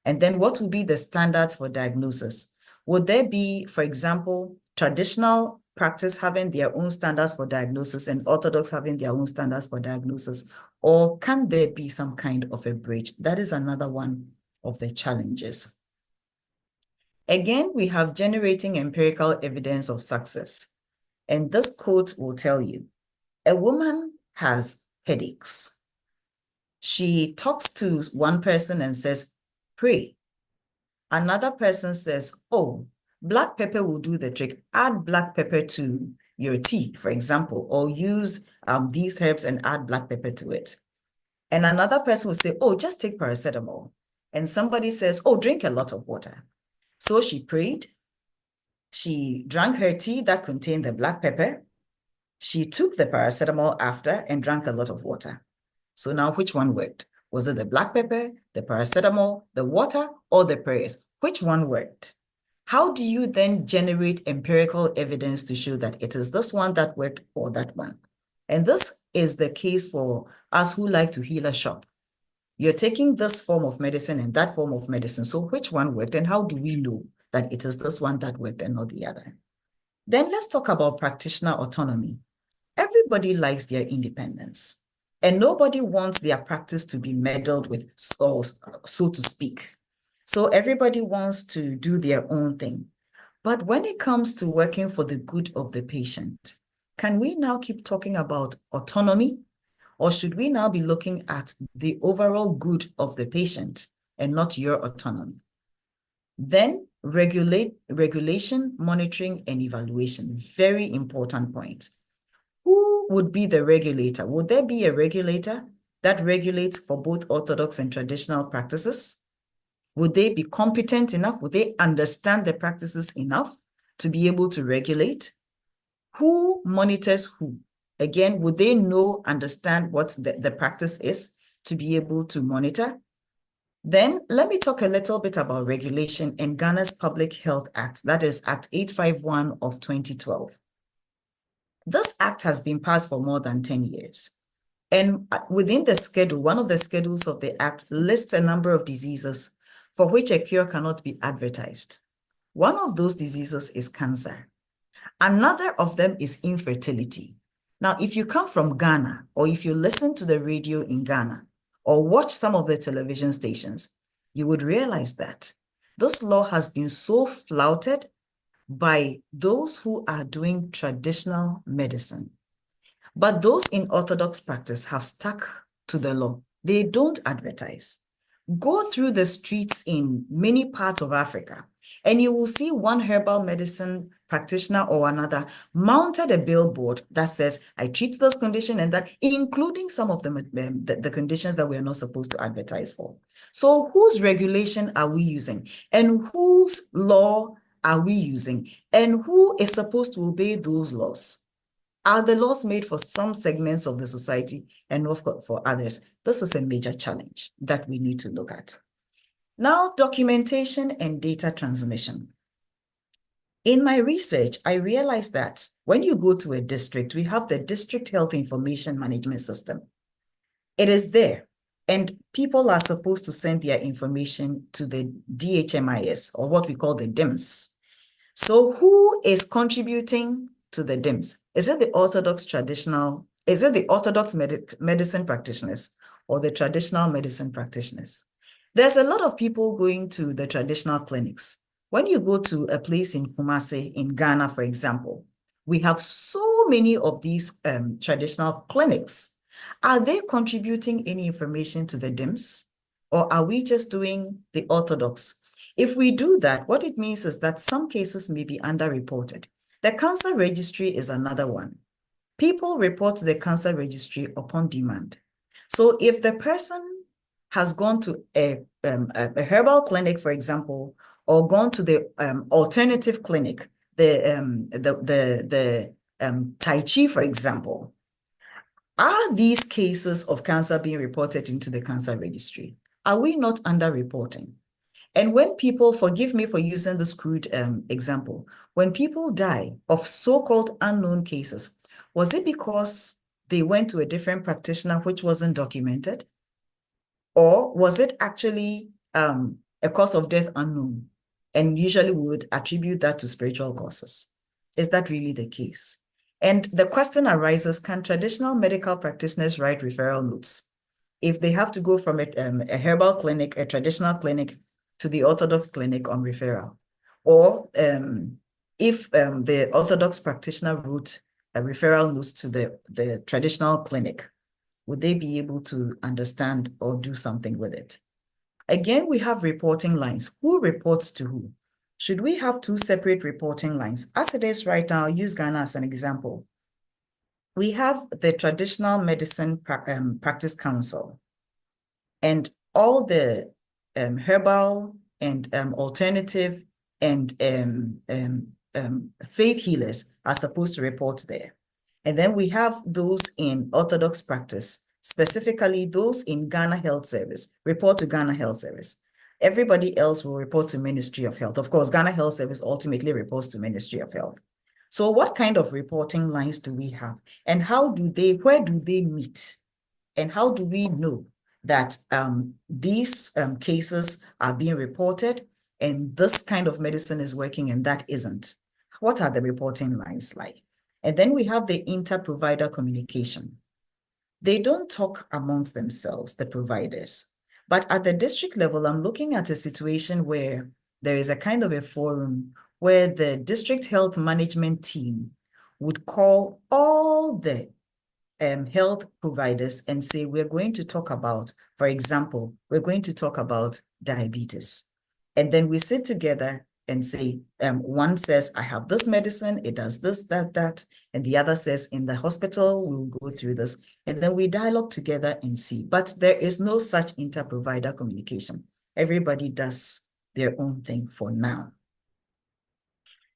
And then what would be the standards for diagnosis? Would there be, for example, traditional practice having their own standards for diagnosis and Orthodox having their own standards for diagnosis? Or can there be some kind of a bridge? That is another one of the challenges. Again, we have generating empirical evidence of success. And this quote will tell you, a woman has headaches. She talks to one person and says, pray. Another person says, oh, black pepper will do the trick. Add black pepper to your tea, for example, or use these herbs and add black pepper to it. And another person will say, oh, just take paracetamol. And somebody says, oh, drink a lot of water. So she prayed. She drank her tea that contained the black pepper. She took the paracetamol after and drank a lot of water. So now which one worked? Was it the black pepper, the paracetamol, the water, or the prayers? Which one worked? How do you then generate empirical evidence to show that it is this one that worked or that one? And this is the case for us who like to heal a shop. You're taking this form of medicine and that form of medicine. So which one worked, and how do we know that it is this one that worked and not the other? Then let's talk about practitioner autonomy. Everybody likes their independence, and nobody wants their practice to be meddled with, so to speak. So everybody wants to do their own thing. But when it comes to working for the good of the patient, can we now keep talking about autonomy? Or should we now be looking at the overall good of the patient and not your autonomy? Then regulation, monitoring, and evaluation. Very important point. Who would be the regulator? Would there be a regulator that regulates for both orthodox and traditional practices? Would they be competent enough? Would they understand the practices enough to be able to regulate? Who monitors who? Again, would they understand what the practice is to be able to monitor? Then let me talk a little bit about regulation in Ghana's Public Health Act, that is Act 851 of 2012. This act has been passed for more than 10 years. And within the schedule, one of the schedules of the act lists a number of diseases for which a cure cannot be advertised. One of those diseases is cancer. Another of them is infertility. Now, if you come from Ghana, or if you listen to the radio in Ghana, or watch some of the television stations, you would realize that this law has been so flouted by those who are doing traditional medicine. But those in orthodox practice have stuck to the law. They don't advertise. Go through the streets in many parts of Africa, and you will see one herbal medicine practitioner or another mounted a billboard that says, I treat this condition and that, including some of the conditions that we are not supposed to advertise for. So whose regulation are we using? And whose law are we using? And who is supposed to obey those laws? Are the laws made for some segments of the society and not for others? This is a major challenge that we need to look at. Now, documentation and data transmission. In my research, I realized that when you go to a district, we have the District Health Information Management System. It is there, and people are supposed to send their information to the DHMIS, or what we call the DIMS. So who is contributing to the DIMS? Is it the Orthodox medicine practitioners or the traditional medicine practitioners? There's a lot of people going to the traditional clinics. When you go to a place in Kumasi, in Ghana, for example, we have so many of these traditional clinics. Are they contributing any information to the DIMS? Or are we just doing the orthodox? If we do that, what it means is that some cases may be underreported. The cancer registry is another one. People report to the cancer registry upon demand. So if the person has gone to a herbal clinic, for example, or gone to the alternative clinic, the Tai Chi, for example, are these cases of cancer being reported into the cancer registry? Are we not underreporting? And when people, forgive me for using this crude example, when people die of so-called unknown cases, was it because they went to a different practitioner which wasn't documented? Or was it actually a cause of death unknown? And usually we would attribute that to spiritual causes. Is that really the case? And the question arises, can traditional medical practitioners write referral notes? If they have to go from a herbal clinic, a traditional clinic, to the Orthodox clinic on referral, or if the Orthodox practitioner wrote a referral note to the traditional clinic, would they be able to understand or do something with it? Again, we have reporting lines. Who reports to who? Should we have two separate reporting lines? As it is right now, I'll use Ghana as an example. We have the Traditional Medicine Practice Council, and all the herbal and alternative and faith healers are supposed to report there. And then we have those in Orthodox practice specifically those in Ghana Health Service, report to Ghana Health Service. Everybody else will report to Ministry of Health. Of course, Ghana Health Service ultimately reports to Ministry of Health. So what kind of reporting lines do we have? And where do they meet? And how do we know that these cases are being reported and this kind of medicine is working and that isn't? What are the reporting lines like? And then we have the inter-provider communication. They don't talk amongst themselves, the providers. But at the district level, I'm looking at a situation where there is a kind of a forum where the district health management team would call all the health providers and say, we're going to talk about, for example, we're going to talk about diabetes. And then we sit together and say, one says, I have this medicine, it does this, that, and the other says, in the hospital, we'll go through this. And then we dialogue together and see. But there is no such inter-provider communication. Everybody does their own thing for now.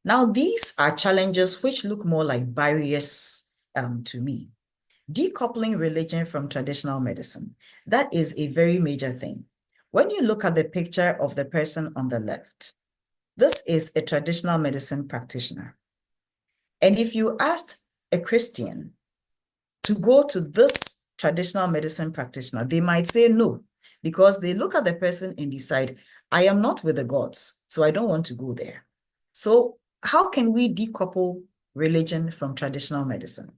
Now, these are challenges which look more like barriers to me. Decoupling religion from traditional medicine, that is a very major thing. When you look at the picture of the person on the left, this is a traditional medicine practitioner. And if you asked a Christian to go to this traditional medicine practitioner, they might say no, because they look at the person and decide, I am not with the gods, so I don't want to go there. So how can we decouple religion from traditional medicine?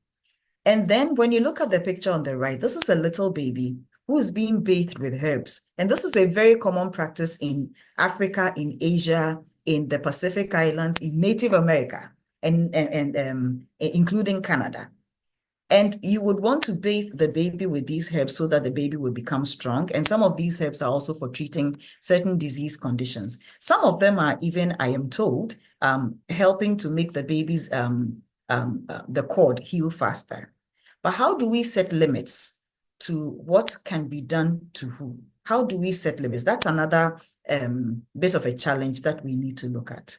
And then when you look at the picture on the right, this is a little baby who's being bathed with herbs. And this is a very common practice in Africa, in Asia, in the Pacific Islands, in Native America, and including Canada. And you would want to bathe the baby with these herbs so that the baby will become strong. And some of these herbs are also for treating certain disease conditions. Some of them are even, I am told, helping to make the baby's the cord heal faster. But how do we set limits to what can be done to who? How do we set limits? That's another bit of a challenge that we need to look at.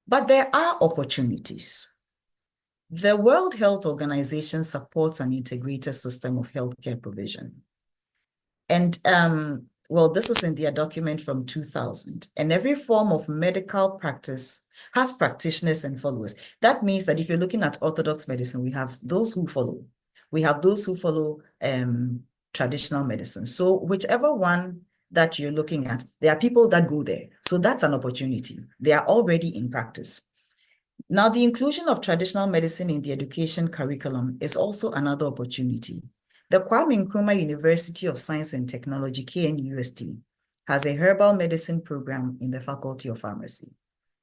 But there are opportunities. The World Health Organization supports an integrated system of healthcare provision. And well, this is in their document from 2000. And every form of medical practice has practitioners and followers. That means that if you're looking at Orthodox medicine, we have those who follow. We have those who follow traditional medicine. So whichever one that you're looking at, there are people that go there. So that's an opportunity. They are already in practice. Now, the inclusion of traditional medicine in the education curriculum is also another opportunity. The Kwame Nkrumah University of Science and Technology, KNUST, has a herbal medicine program in the Faculty of Pharmacy.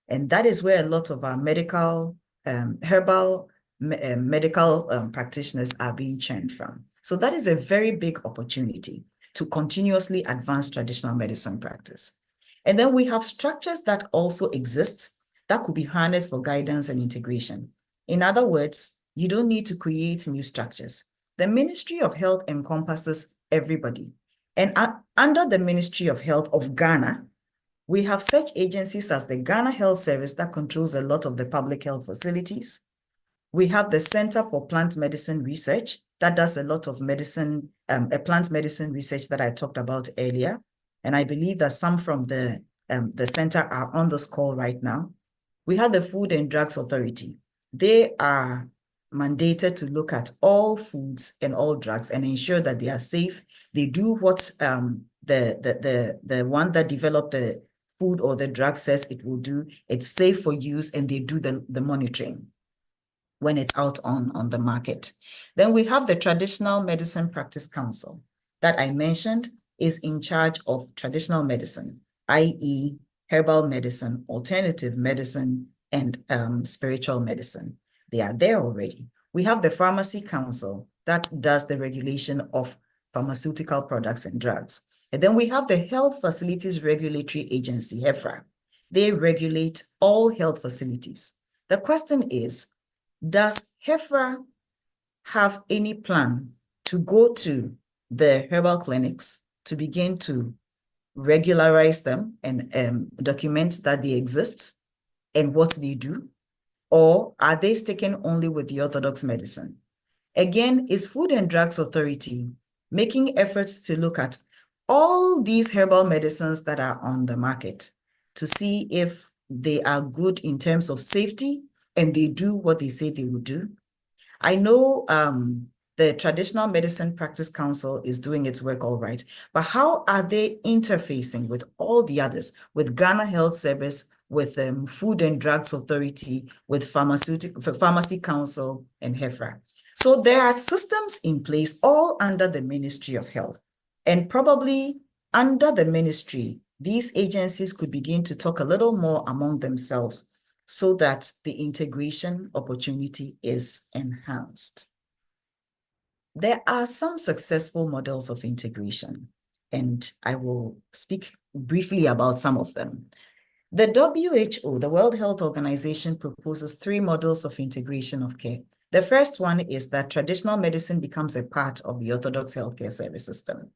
And that is where a lot of our medical, herbal medical practitioners are being trained from. So that is a very big opportunity to continuously advance traditional medicine practice. And then we have structures that also exist that could be harnessed for guidance and integration. In other words, you don't need to create new structures. The Ministry of Health encompasses everybody. And under the Ministry of Health of Ghana, we have such agencies as the Ghana Health Service that controls a lot of the public health facilities. We have the Center for Plant Medicine Research that does a lot of medicine, plant medicine research that I talked about earlier. And I believe that some from the center are on this call right now. We have the Food and Drugs Authority. They are mandated to look at all foods and all drugs and ensure that they are safe. They do what the one that developed the food or the drug says it will do. It's safe for use, and they do the monitoring when it's out on the market. Then we have the Traditional Medicine Practice Council that I mentioned is in charge of traditional medicine, i.e., herbal medicine, alternative medicine, and spiritual medicine. They are there already. We have the Pharmacy Council that does the regulation of pharmaceutical products and drugs. And then we have the Health Facilities Regulatory Agency, HEFRA. They regulate all health facilities. The question is, does HEFRA have any plan to go to the herbal clinics to begin to regularize them and document that they exist and what they do? Or are they sticking only with the Orthodox medicine? Again, is Food and Drugs Authority making efforts to look at all these herbal medicines that are on the market to see if they are good in terms of safety and they do what they say they will do? I know the Traditional Medicine Practice Council is doing its work all right, but how are they interfacing with all the others, with Ghana Health Service, with Food and Drugs Authority, with Pharmacy Council, and HEFRA? So there are systems in place all under the Ministry of Health, and probably under the ministry, these agencies could begin to talk a little more among themselves so that the integration opportunity is enhanced. There are some successful models of integration, and I will speak briefly about some of them. The WHO, the World Health Organization, proposes 3 models of integration of care. The first one is that traditional medicine becomes a part of the Orthodox healthcare service system.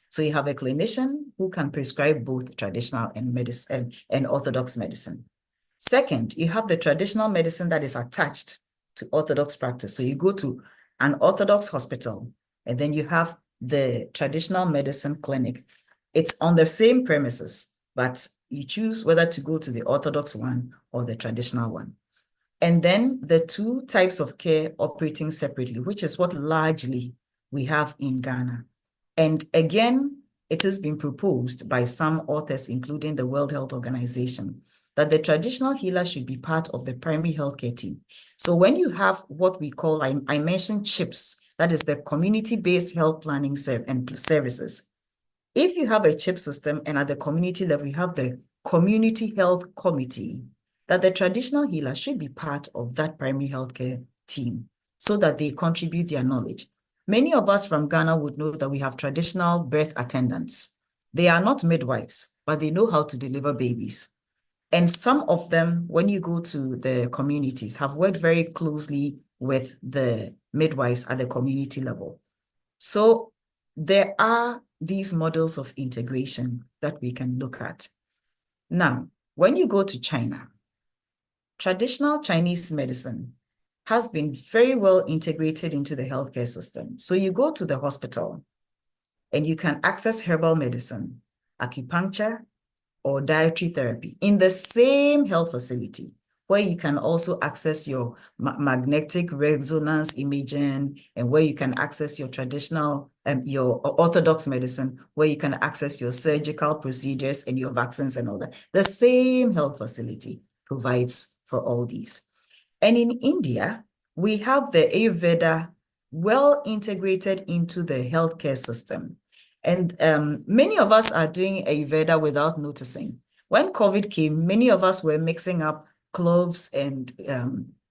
So you have a clinician who can prescribe both traditional and Orthodox medicine. Second, you have the traditional medicine that is attached to Orthodox practice. So you go to an Orthodox hospital, and then you have the traditional medicine clinic. It's on the same premises, but you choose whether to go to the Orthodox one or the traditional one. And then the 2 types of care operating separately, which is what largely we have in Ghana. And again, it has been proposed by some authors, including the World Health Organization, that the traditional healer should be part of the primary healthcare team. So when you have what we call, I mentioned CHIPS, that is the community-based health planning and services. If you have a CHIP system and at the community level, you have the community health committee, that the traditional healer should be part of that primary healthcare team so that they contribute their knowledge. Many of us from Ghana would know that we have traditional birth attendants. They are not midwives, but they know how to deliver babies. And some of them, when you go to the communities, have worked very closely with the midwives at the community level. So there are these models of integration that we can look at. Now, when you go to China, traditional Chinese medicine has been very well integrated into the healthcare system. So you go to the hospital and you can access herbal medicine, acupuncture, or dietary therapy in the same health facility, where you can also access your magnetic resonance imaging, and where you can access your traditional, your Orthodox medicine, where you can access your surgical procedures and your vaccines and all that. The same health facility provides for all these. And in India, we have the Ayurveda well integrated into the healthcare system. And many of us are doing Ayurveda without noticing. When COVID came, many of us were mixing up cloves and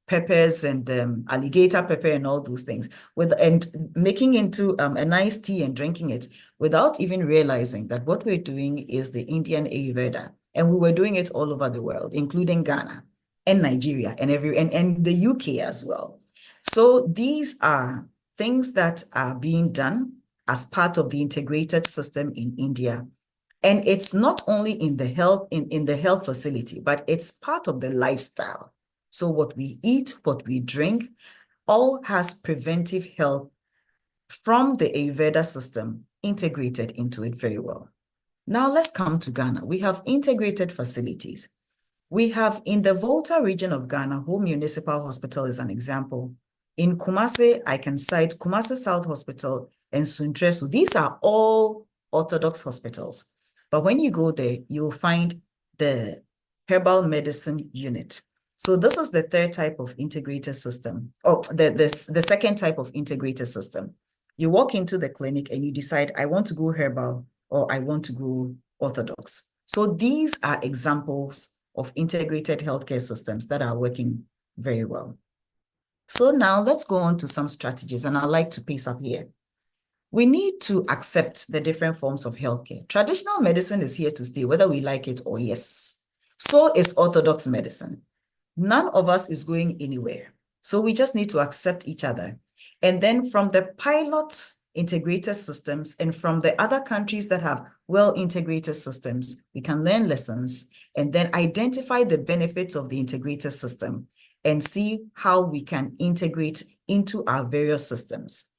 peppers and alligator pepper and all those things, and making into a nice tea and drinking it without even realizing that what we're doing is the Indian Ayurveda. And we were doing it all over the world, including Ghana and Nigeria and the UK as well. So these are things that are being done as part of the integrated system in India. And it's not only in the health facility, but it's part of the lifestyle. So what we eat, what we drink, all has preventive health from the Ayurveda system integrated into it very well. Now let's come to Ghana. We have integrated facilities. We have in the Volta region of Ghana, Home Municipal Hospital is an example. In Kumasi, I can cite Kumasi South Hospital and Suntresu. These are all Orthodox hospitals. But when you go there, you'll find the herbal medicine unit. So this is the 3rd type of integrated system, or the second type of integrated system. You walk into the clinic and you decide, I want to go herbal or I want to go Orthodox. So these are examples of integrated healthcare systems that are working very well. So now let's go on to some strategies, and I'd like to pace up here. We need to accept the different forms of healthcare. Traditional medicine is here to stay, whether we like it or yes. So is Orthodox medicine. None of us is going anywhere. So we just need to accept each other. And then from the pilot integrated systems and from the other countries that have well-integrated systems, we can learn lessons and then identify the benefits of the integrated system and see how we can integrate into our various systems.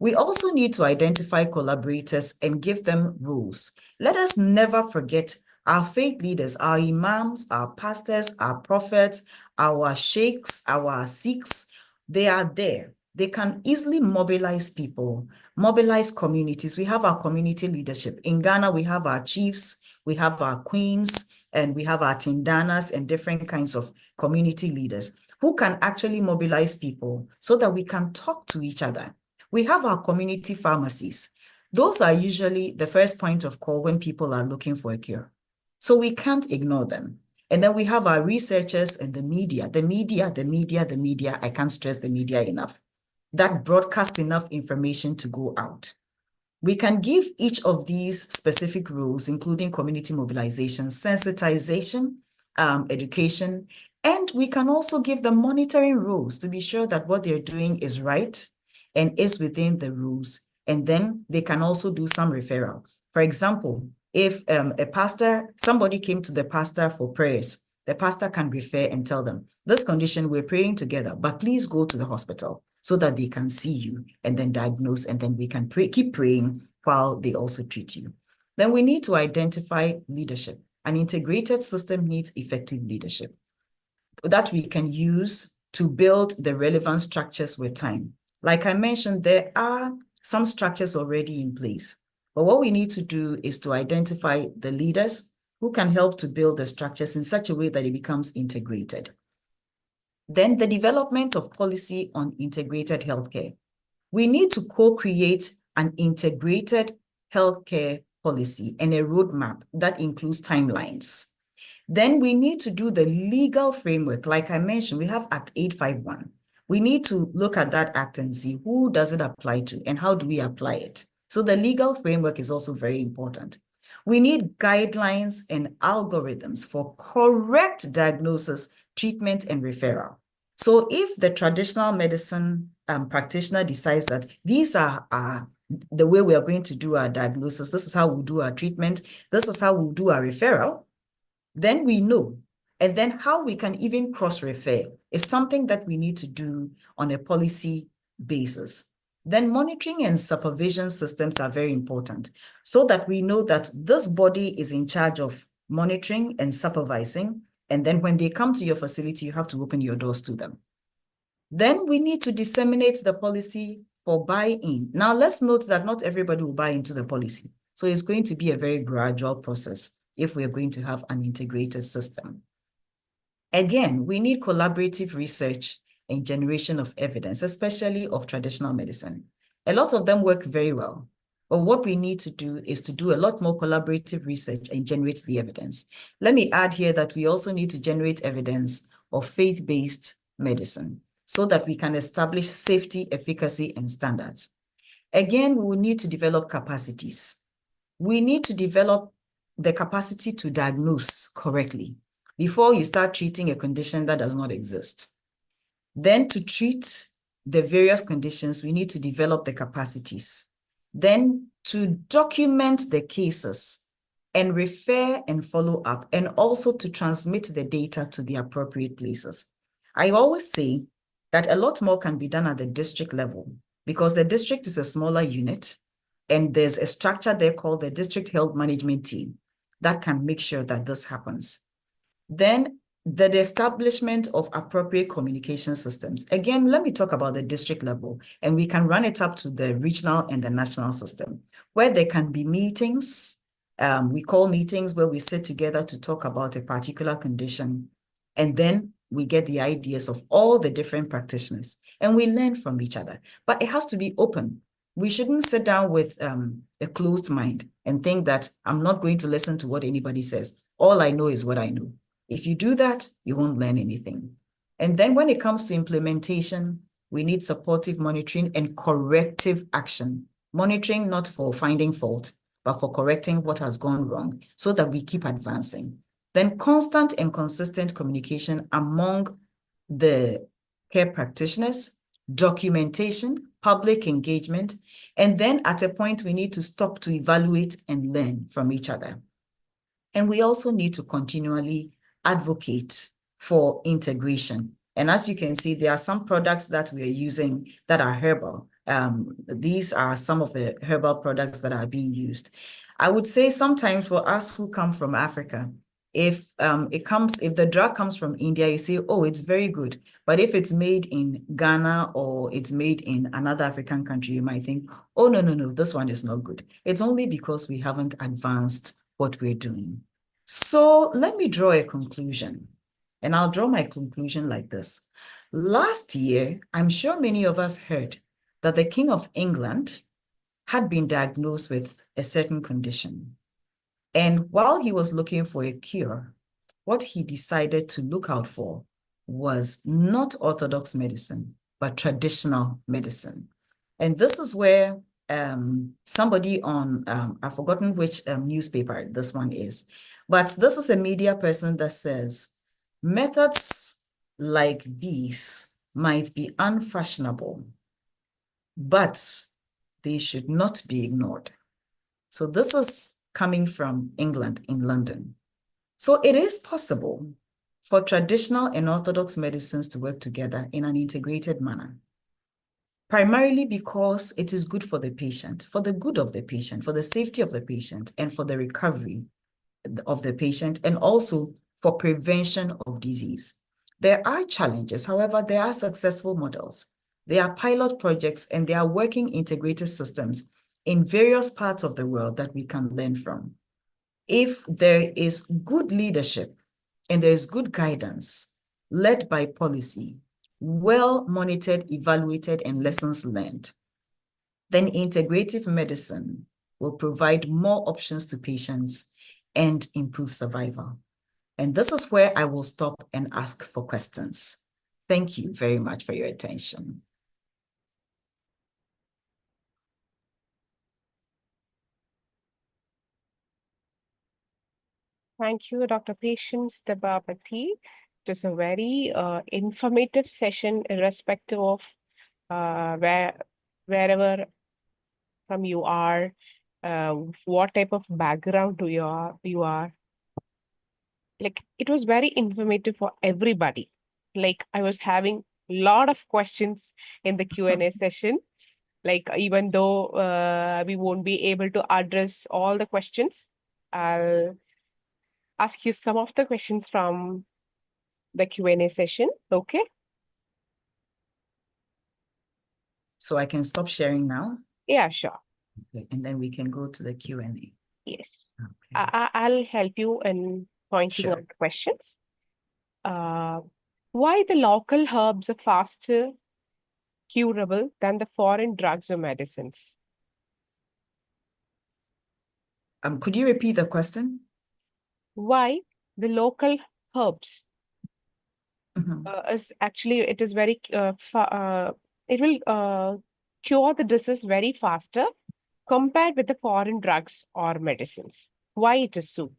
We also need to identify collaborators and give them roles. Let us never forget our faith leaders, our imams, our pastors, our prophets, our sheikhs, our Sikhs. They are there. They can easily mobilize people, mobilize communities. We have our community leadership. In Ghana, we have our chiefs, we have our queens, and we have our tindanas and different kinds of community leaders who can actually mobilize people so that we can talk to each other. We have our community pharmacies. Those are usually the first point of call when people are looking for a cure. So we can't ignore them. And then we have our researchers and the media. I can't stress the media enough. That broadcast enough information to go out. We can give each of these specific roles, including community mobilization, sensitization, education, and we can also give them monitoring roles to be sure that what they're doing is right and is within the rules. And then they can also do some referral. For example, if somebody came to the pastor for prayers, the pastor can refer and tell them, this condition, we're praying together, but please go to the hospital so that they can see you and then diagnose, and then we can keep praying while they also treat you. Then we need to identify leadership. An integrated system needs effective leadership that we can use to build the relevant structures with time. Like I mentioned, there are some structures already in place, but what we need to do is to identify the leaders who can help to build the structures in such a way that it becomes integrated. Then the development of policy on integrated healthcare. We need to co-create an integrated healthcare policy and a roadmap that includes timelines. Then we need to do the legal framework. Like I mentioned, we have Act 851. We need to look at that act and see who does it apply to and how do we apply it. So the legal framework is also very important. We need guidelines and algorithms for correct diagnosis, treatment, and referral. So if the traditional medicine practitioner decides that these are the way we are going to do our diagnosis, this is how we do our treatment, this is how we do our referral, then we know. And then how we can even cross-refer is something that we need to do on a policy basis. Then monitoring and supervision systems are very important so that we know that this body is in charge of monitoring and supervising. And then when they come to your facility, you have to open your doors to them. Then we need to disseminate the policy for buy-in. Now, let's note that not everybody will buy into the policy. So it's going to be a very gradual process if we're going to have an integrated system. Again, we need collaborative research and generation of evidence, especially of traditional medicine. A lot of them work very well, but what we need to do is to do a lot more collaborative research and generate the evidence. Let me add here that we also need to generate evidence of faith-based medicine so that we can establish safety, efficacy, and standards. Again, we will need to develop capacities. We need to develop the capacity to diagnose correctly before you start treating a condition that does not exist. Then to treat the various conditions, we need to develop the capacities. Then to document the cases and refer and follow up, and also to transmit the data to the appropriate places. I always say that a lot more can be done at the district level because the district is a smaller unit and there's a structure there called the District Health Management Team that can make sure that this happens. Then the establishment of appropriate communication systems. Again, let me talk about the district level, and we can run it up to the regional and the national system, where there can be meetings. We call meetings where we sit together to talk about a particular condition, and then we get the ideas of all the different practitioners, and we learn from each other. But it has to be open. We shouldn't sit down with a closed mind and think that I'm not going to listen to what anybody says. All I know is what I know. If you do that, you won't learn anything. And then when it comes to implementation, we need supportive monitoring and corrective action. Monitoring not for finding fault, but for correcting what has gone wrong so that we keep advancing. Then constant and consistent communication among the care practitioners, documentation, public engagement, and then at a point we need to stop to evaluate and learn from each other. And we also need to continually advocate for integration. And as you can see, there are some products that we are using that are herbal. These are some of the herbal products that are being used. I would say sometimes for us who come from Africa, if the drug comes from India, you say, oh, it's very good. But if it's made in Ghana or it's made in another African country, you might think, oh, no, this one is not good. It's only because we haven't advanced what we're doing. So let me draw a conclusion. And I'll draw my conclusion like this. Last year, I'm sure many of us heard that the King of England had been diagnosed with a certain condition. And while he was looking for a cure, what he decided to look out for was not orthodox medicine, but traditional medicine. And this is where somebody on, I've forgotten which newspaper this one is, but this is a media person that says, methods like these might be unfashionable, but they should not be ignored. So this is coming from England in London. So it is possible for traditional and orthodox medicines to work together in an integrated manner, primarily because it is good for the patient, for the good of the patient, for the safety of the patient, and for the recovery of the patient, and also for prevention of disease. There are challenges, however, there are successful models. There are pilot projects and there are working integrated systems in various parts of the world that we can learn from. If there is good leadership and there is good guidance led by policy, well monitored, evaluated, and lessons learned, then integrative medicine will provide more options to patients and improve survival. And this is where I will stop and ask for questions. Thank you very much for your attention. Thank you, Dr. Patience Debapati. It was a very informative session, irrespective of wherever from you are, what type of background you are. Like, it was very informative for everybody. Like, I was having a lot of questions in the Q&A session. Like, even though we won't be able to address all the questions, I'll ask you some of the questions from the Q&A session. Okay? So I can stop sharing now? Yeah, sure. Okay, and then we can go to the Q&A. Yes. Okay. I'll help you in pointing Sure. out questions. Uh, why the local herbs are faster curable than the foreign drugs or medicines? Could you repeat the question? Why the local herbs Mhm. is actually, it is very it will cure the disease very faster compared with the foreign drugs or medicines. Why it is so?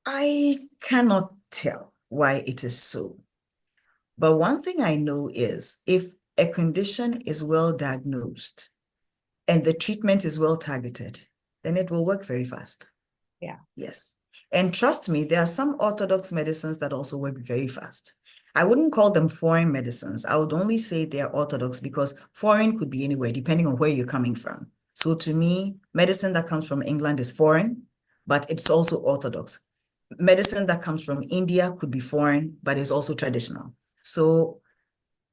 I cannot tell why it is so. But one thing I know is if a condition is well diagnosed and the treatment is well targeted, then it will work very fast. Yeah. Yes. And trust me, there are some orthodox medicines that also work very fast. I wouldn't call them foreign medicines. I would only say they're orthodox because foreign could be anywhere, depending on where you're coming from. So to me, medicine that comes from England is foreign, but it's also orthodox. Medicine that comes from India could be foreign, but it's also traditional. So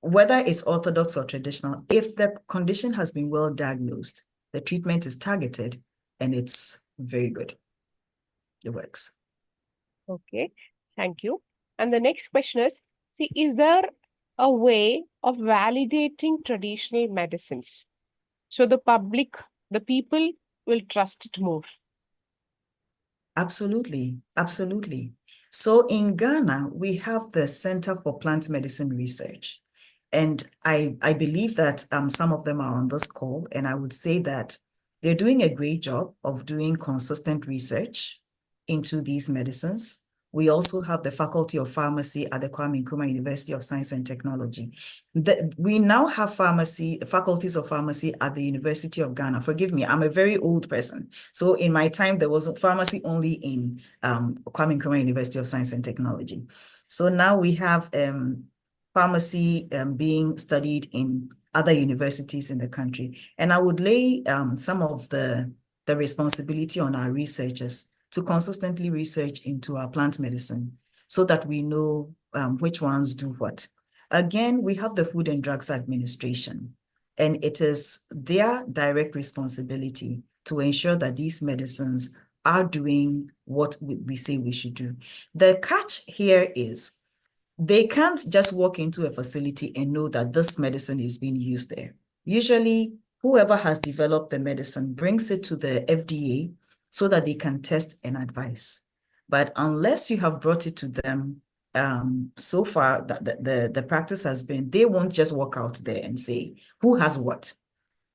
whether it's orthodox or traditional, if the condition has been well diagnosed, the treatment is targeted and it's very good. It works. Okay. Thank you. And the next question is, see, is there a way of validating traditional medicines so the people will trust it more? Absolutely, absolutely. So in Ghana, we have the Center for Plant Medicine Research. And I believe that some of them are on this call, and I would say that they're doing a great job of doing consistent research into these medicines. We also have the Faculty of Pharmacy at the Kwame Nkrumah University of Science and Technology. We now have faculties of pharmacy at the University of Ghana. Forgive me, I'm a very old person. So in my time, there was pharmacy only in Kwame Nkrumah University of Science and Technology. So now we have pharmacy being studied in other universities in the country. And I would lay some of the responsibility on our researchers to consistently research into our plant medicine so that we know which ones do what. Again, we have the Food and Drugs Administration, and it is their direct responsibility to ensure that these medicines are doing what we say we should do. The catch here is they can't just walk into a facility and know that this medicine is being used there. Usually, whoever has developed the medicine brings it to the FDA so that they can test and advise. But unless you have brought it to them, so far the practice has been they won't just walk out there and say, who has what?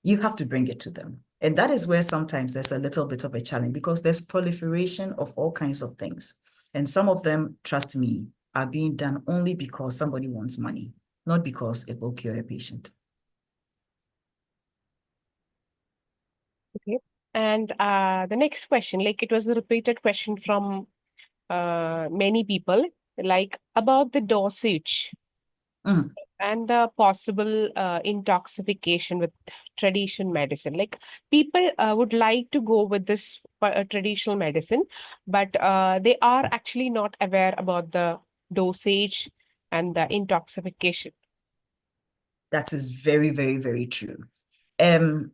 You have to bring it to them. And that is where sometimes there's a little bit of a challenge because there's proliferation of all kinds of things. And some of them, trust me, are being done only because somebody wants money, not because it will cure a patient. Okay. And the next question, like it was a repeated question from many people, like about the dosage Mm. and the possible intoxication with traditional medicine. Like people would like to go with this traditional medicine, but they are actually not aware about the dosage and the intoxication. That is very, very, very true. Um,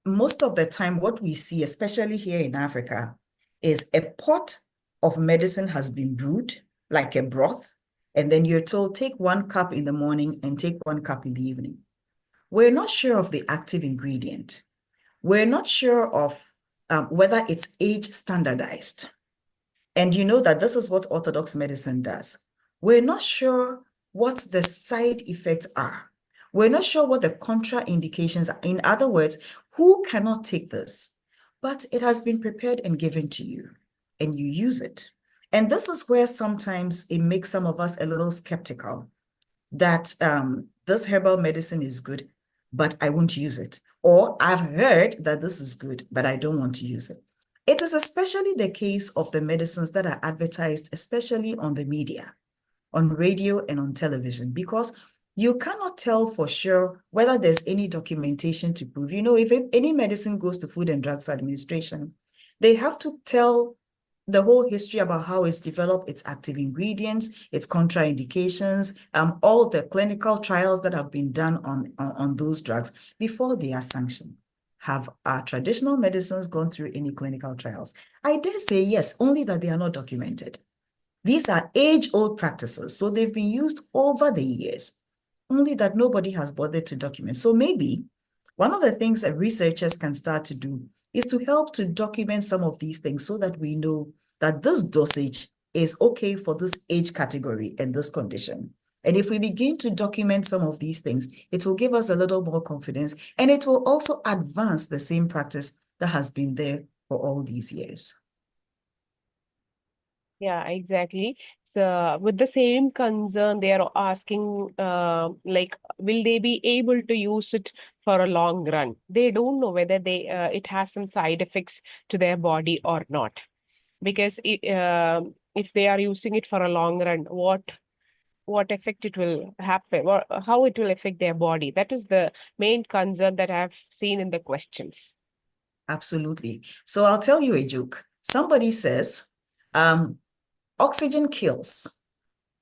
most of the time, what we see, especially here in Africa, is a pot of medicine has been brewed like a broth, and then you're told take 1 cup in the morning and take 1 cup in the evening. We're not sure of the active ingredient. We're not sure of whether it's age standardized. And you know that this is what Orthodox medicine does. We're not sure what the side effects are. We're not sure what the contraindications are. In other words, who cannot take this? But it has been prepared and given to you, and you use it. And this is where sometimes it makes some of us a little skeptical that this herbal medicine is good, but I won't use it. Or I've heard that this is good, but I don't want to use it. It is especially the case of the medicines that are advertised, especially on the media, on radio and on television, because you cannot tell for sure whether there's any documentation to prove. You know, if any medicine goes to Food and Drugs Administration, they have to tell the whole history about how it's developed, its active ingredients, its contraindications, all the clinical trials that have been done on those drugs before they are sanctioned. Have our traditional medicines gone through any clinical trials? I dare say yes, only that they are not documented. These are age-old practices, so they've been used over the years, only that nobody has bothered to document. So maybe one of the things that researchers can start to do is to help to document some of these things so that we know that this dosage is okay for this age category and this condition. And if we begin to document some of these things, it will give us a little more confidence, and it will also advance the same practice that has been there for all these years. Yeah, exactly. So with the same concern, they are asking, like, will they be able to use it for a long run? They don't know whether it has some side effects to their body or not. Because if they are using it for a long run, what effect it will happen, or how it will affect their body? That is the main concern that I've seen in the questions. Absolutely. So I'll tell you a joke. Somebody says, oxygen kills,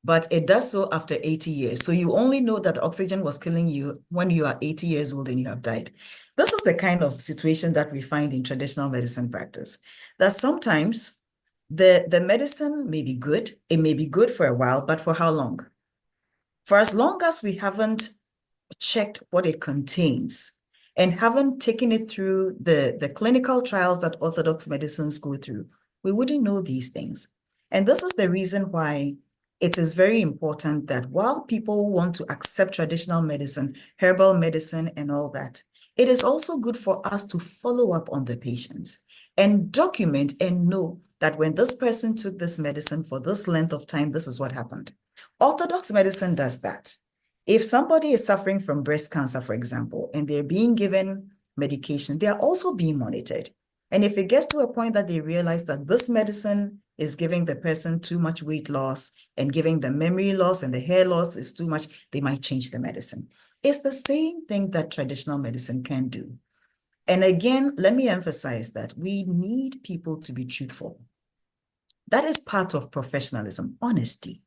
but it does so after 80 years. So you only know that oxygen was killing you when you are 80 years old and you have died. This is the kind of situation that we find in traditional medicine practice, that sometimes the medicine may be good, it may be good for a while, but for how long? For as long as we haven't checked what it contains and haven't taken it through the clinical trials that Orthodox medicines go through, we wouldn't know these things. And this is the reason why it is very important that while people want to accept traditional medicine, herbal medicine, and all that, it is also good for us to follow up on the patients and document and know that when this person took this medicine for this length of time, this is what happened. Orthodox medicine does that. If somebody is suffering from breast cancer, for example, and they're being given medication, they are also being monitored. And if it gets to a point that they realize that this medicine is giving the person too much weight loss and giving the memory loss and the hair loss is too much, they might change the medicine. It's the same thing that traditional medicine can do. And again, let me emphasize that we need people to be truthful. That is part of professionalism, honesty,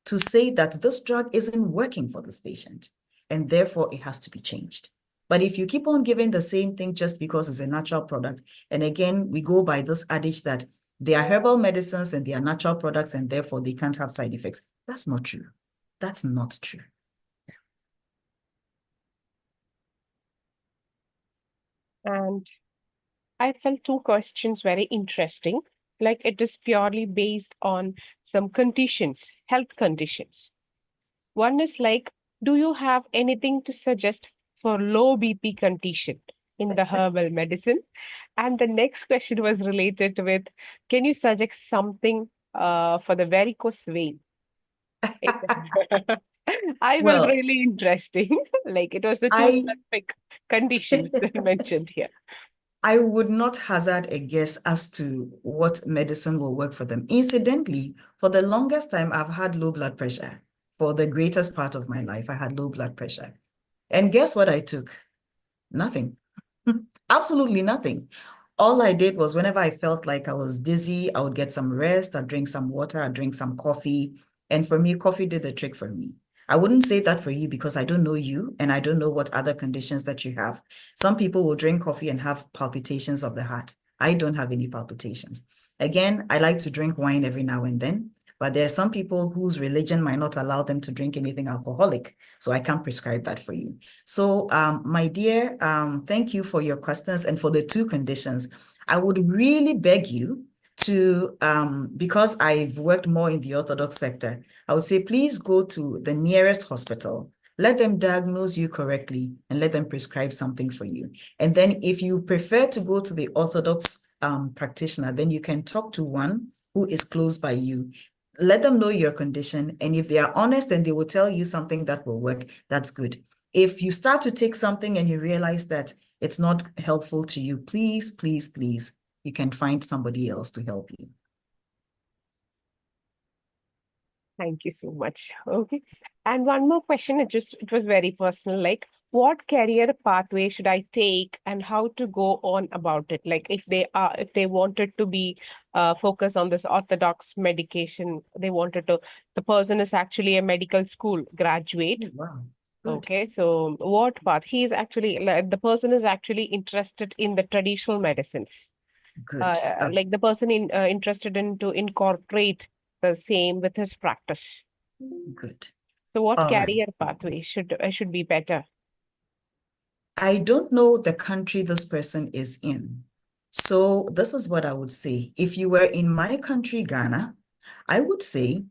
to say that this drug isn't working for this patient and therefore it has to be changed. But if you keep on giving the same thing just because it's a natural product, and again, we go by this adage that they are herbal medicines and they are natural products and therefore they can't have side effects. That's not true. That's not true. And I felt two questions very interesting. Like it is purely based on some conditions, health conditions. One is like, do you have anything to suggest for low BP condition in the herbal medicine? And the next question was related with, can you suggest something for the varicose vein? I felt Well, really interesting. Like it was the two I specific conditions mentioned here. I would not hazard a guess as to what medicine will work for them. Incidentally, for the longest time, I've had low blood pressure. For the greatest part of my life, I had low blood pressure. And guess what I took? Nothing. Absolutely nothing. All I did was whenever I felt like I was dizzy, I would get some rest, I'd drink some water, I'd drink some coffee. And for me, coffee did the trick for me. I wouldn't say that for you because I don't know you and I don't know what other conditions that you have. Some people will drink coffee and have palpitations of the heart. I don't have any palpitations. Again, I like to drink wine every now and then, but there are some people whose religion might not allow them to drink anything alcoholic. So I can't prescribe that for you. So, my dear, thank you for your questions and for the two conditions. I would really beg you to, because I've worked more in the Orthodox sector, I would say, please go to the nearest hospital. Let them diagnose you correctly and let them prescribe something for you. And then if you prefer to go to the Orthodox practitioner, then you can talk to one who is close by you. Let them know your condition. And if they are honest and they will tell you something that will work, that's good. If you start to take something and you realize that it's not helpful to you, please, please, please, you can find somebody else to help you. Thank you so much. Okay. And one more question, it was very personal, like what career pathway should I take and how to go on about it? Like if they wanted to be focus on this orthodox medication, they wanted to, the person is actually a medical school graduate. Oh, wow, good, Okay, so what path? He is actually like the person is actually interested in the traditional medicines. good, Like the person interested in to incorporate the same with his practice. good. So what All right. career pathway should be better? I don't know the country this person is in. So this is what I would say. If you were in my country, Ghana, I would say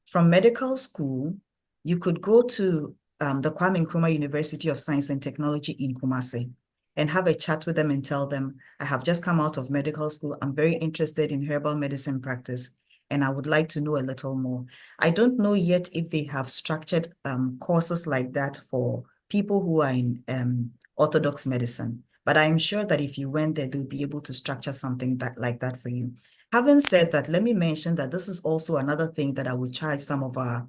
from medical school, you could go to the Kwame Nkrumah University of Science and Technology in Kumasi and have a chat with them and tell them, I have just come out of medical school. I'm very interested in herbal medicine practice, and I would like to know a little more. I don't know yet if they have structured courses like that for people who are in Orthodox medicine, but I'm sure that if you went there, they'll be able to structure something like that for you. Having said that, let me mention that this is also another thing that I would charge some of our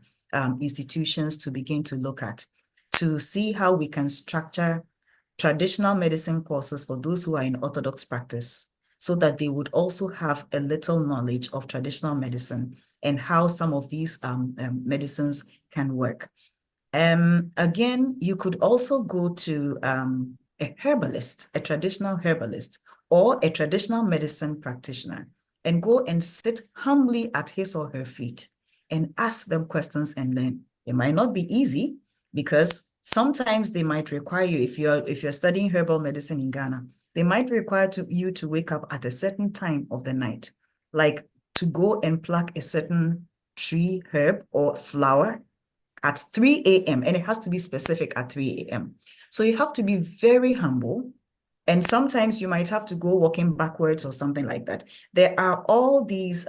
institutions to begin to look at, to see how we can structure traditional medicine courses for those who are in Orthodox practice, so that they would also have a little knowledge of traditional medicine and how some of these medicines can work. Again, you could also go to a herbalist, a traditional herbalist, or a traditional medicine practitioner, and go and sit humbly at his or her feet and ask them questions and learn. It might not be easy because sometimes they might require you, if you're studying herbal medicine in Ghana, they might require you to wake up at a certain time of the night, like to go and pluck a certain tree, herb, or flower at 3 a.m. and it has to be specific at 3 a.m. So you have to be very humble. And sometimes you might have to go walking backwards or something like that. There are all these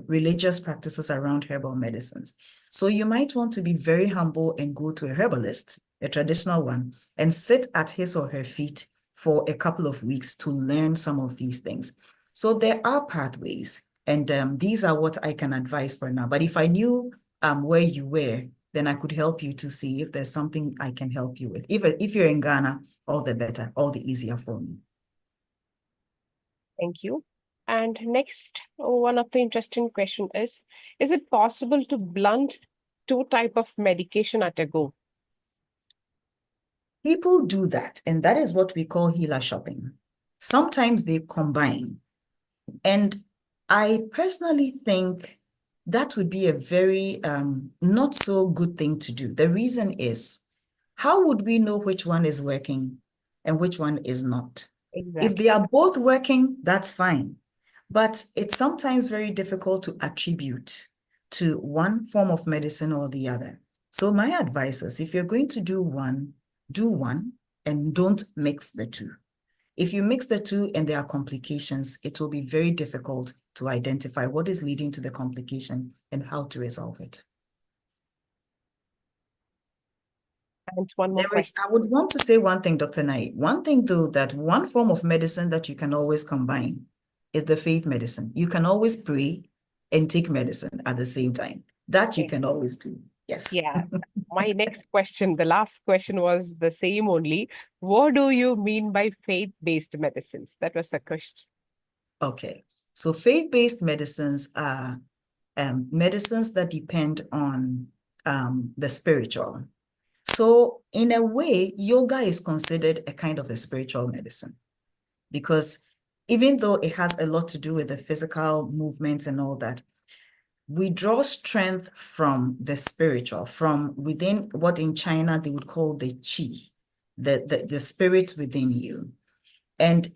religious practices around herbal medicines. So you might want to be very humble and go to a herbalist, a traditional one, and sit at his or her feet for a couple of weeks to learn some of these things. So there are pathways. And these are what I can advise for now. But if I knew where you were, then I could help you to see if there's something I can help you with. If you're in Ghana, all the better, all the easier for me. Thank you. And next, one of the interesting question is it possible to blunt two type of medication at a go? People do that, and that is what we call healer shopping. Sometimes they combine. And I personally think that would be a very not so good thing to do. The reason is, how would we know which one is working and which one is not? If they Exactly. are both working, that's fine. But it's sometimes very difficult to attribute to one form of medicine or the other. So my advice is, if you're going to do one and don't mix the two. If you mix the two and there are complications, it will be very difficult to identify what is leading to the complication and how to resolve it. And one more question. I would want to say one thing, Dr. Nai. One thing, though, that one form of medicine that you can always combine is the faith medicine. You can always pray and take medicine at the same time. That you can always do. Yes. Yeah. My next question, the last question was the same only. What do you mean by faith-based medicines? That was the question. Okay. So faith-based medicines are medicines that depend on the spiritual. So in a way, yoga is considered a kind of a spiritual medicine because even though it has a lot to do with the physical movements and all that, we draw strength from the spiritual, from within what in China they would call the qi, the spirit within you. And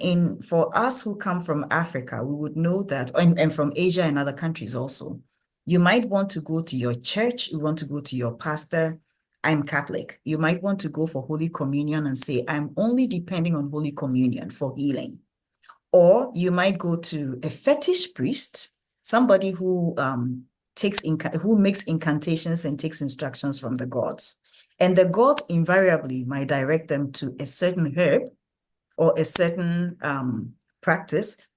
for us who come from Africa, we would know that, and from Asia and other countries also, you might want to go to your church, you want to go to your pastor. I'm Catholic. You might want to go for Holy Communion and say, I'm only depending on Holy Communion for healing. Or you might go to a fetish priest, somebody who makes incantations and takes instructions from the gods. And the gods invariably might direct them to a certain herb or a certain practice,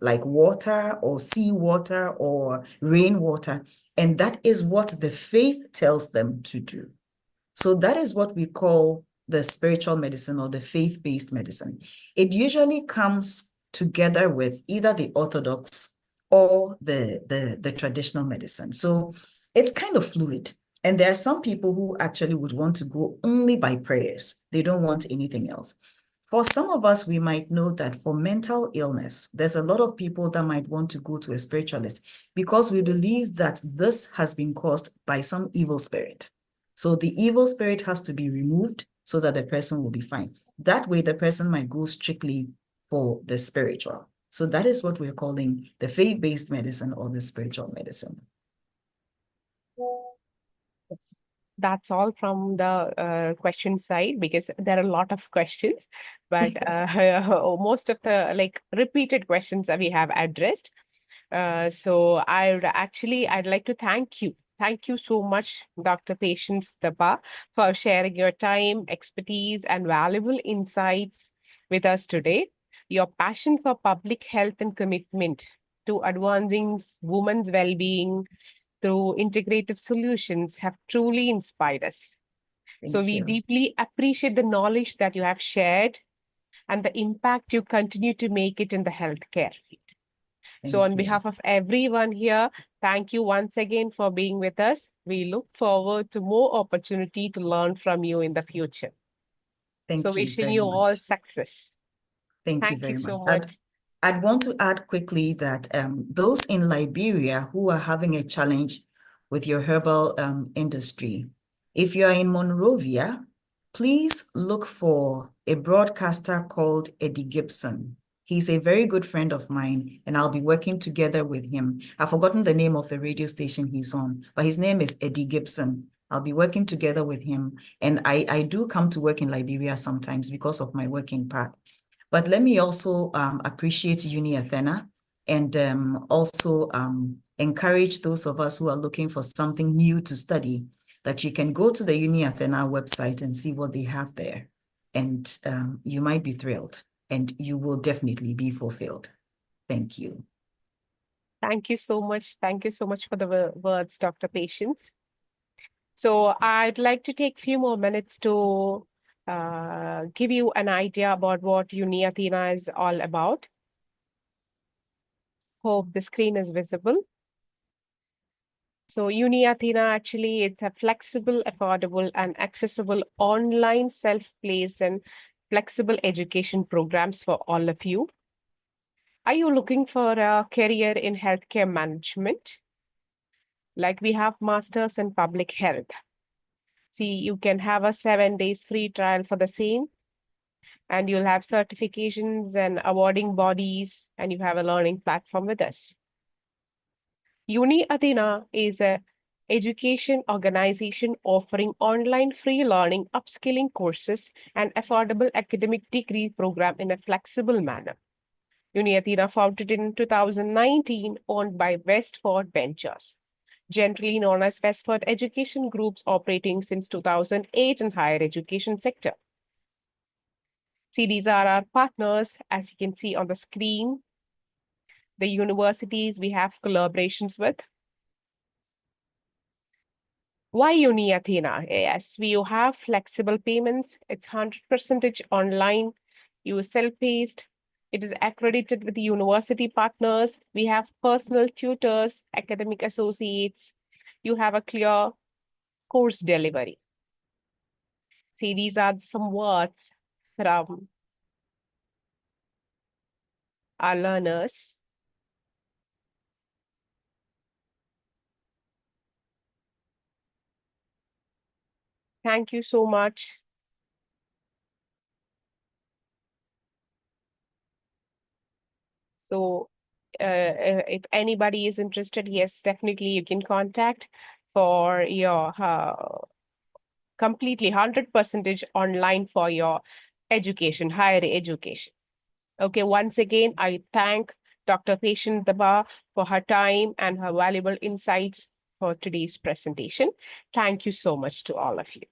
like water or seawater or rainwater. And that is what the faith tells them to do. So that is what we call the spiritual medicine or the faith-based medicine. It usually comes together with either the Orthodox or the traditional medicine. So it's kind of fluid. And there are some people who actually would want to go only by prayers. They don't want anything else. For some of us, we might know that for mental illness, there's a lot of people that might want to go to a spiritualist because we believe that this has been caused by some evil spirit. So the evil spirit has to be removed so that the person will be fine. That way, the person might go strictly for the spiritual. So that is what we're calling the faith-based medicine or the spiritual medicine. That's all from the question side because there are a lot of questions, but most of the repeated questions that we have addressed. So I'd like to thank you. Thank you so much, Dr. Patience Daba, for sharing your time, expertise, and valuable insights with us today. Your passion for public health and commitment to advancing women's well-being through integrative solutions have truly inspired us. So Thank we you. deeply appreciate the knowledge that you have shared and the impact you continue to make it in the healthcare field. So Thank on you. behalf of everyone here, thank you once again for being with us. We look forward to more opportunity to learn from you in the future. So Thank you wishing very you all much. success. Thank you Thank you very much. so much. I'd want to add quickly that those in Liberia who are having a challenge with your herbal industry, if you're in Monrovia, please look for a broadcaster called Eddie Gibson. He's a very good friend of mine, and I'll be working together with him. I've forgotten the name of the radio station he's on, but his name is Eddie Gibson. I'll be working together with him, and I do come to work in Liberia sometimes because of my working path. But let me also appreciate UniAthena and also encourage those of us who are looking for something new to study that you can go to the UniAthena website and see what they have there. And you might be thrilled and you will definitely be fulfilled. Thank you. Thank you so much. Thank you so much for the words, Dr. Patience. So I'd like to take a few more minutes to give you an idea about what UniAthena is all about. Hope the screen is visible. So UniAthena actually it's a flexible, affordable, and accessible online self-paced and flexible education programs for all of you. Are you looking for a career in healthcare management? Like we have masters in public health. See, you can have a 7 days free trial for the same, and you'll have certifications and awarding bodies, and you have a learning platform with us. UniAthena is a education organization offering online free learning, upskilling courses, and affordable academic degree program in a flexible manner. UniAthena founded in 2019, owned by Westford Ventures, generally known as Westford Education Groups, operating since 2008 in higher education sector. See, these are our partners, as you can see on the screen, the universities we have collaborations with. Why UniAthena? Yes, we have flexible payments. It's 100% online. You self-paced. It is accredited with the university partners. We have personal tutors, academic associates. You have a clear course delivery. See, these are some words from our learners. Thank you so much. So if anybody is interested, yes, definitely you can contact for your completely 100% online for your education, higher education. Okay, once again, I thank Dr. Patient Daba for her time and her valuable insights for today's presentation. Thank you so much to all of you.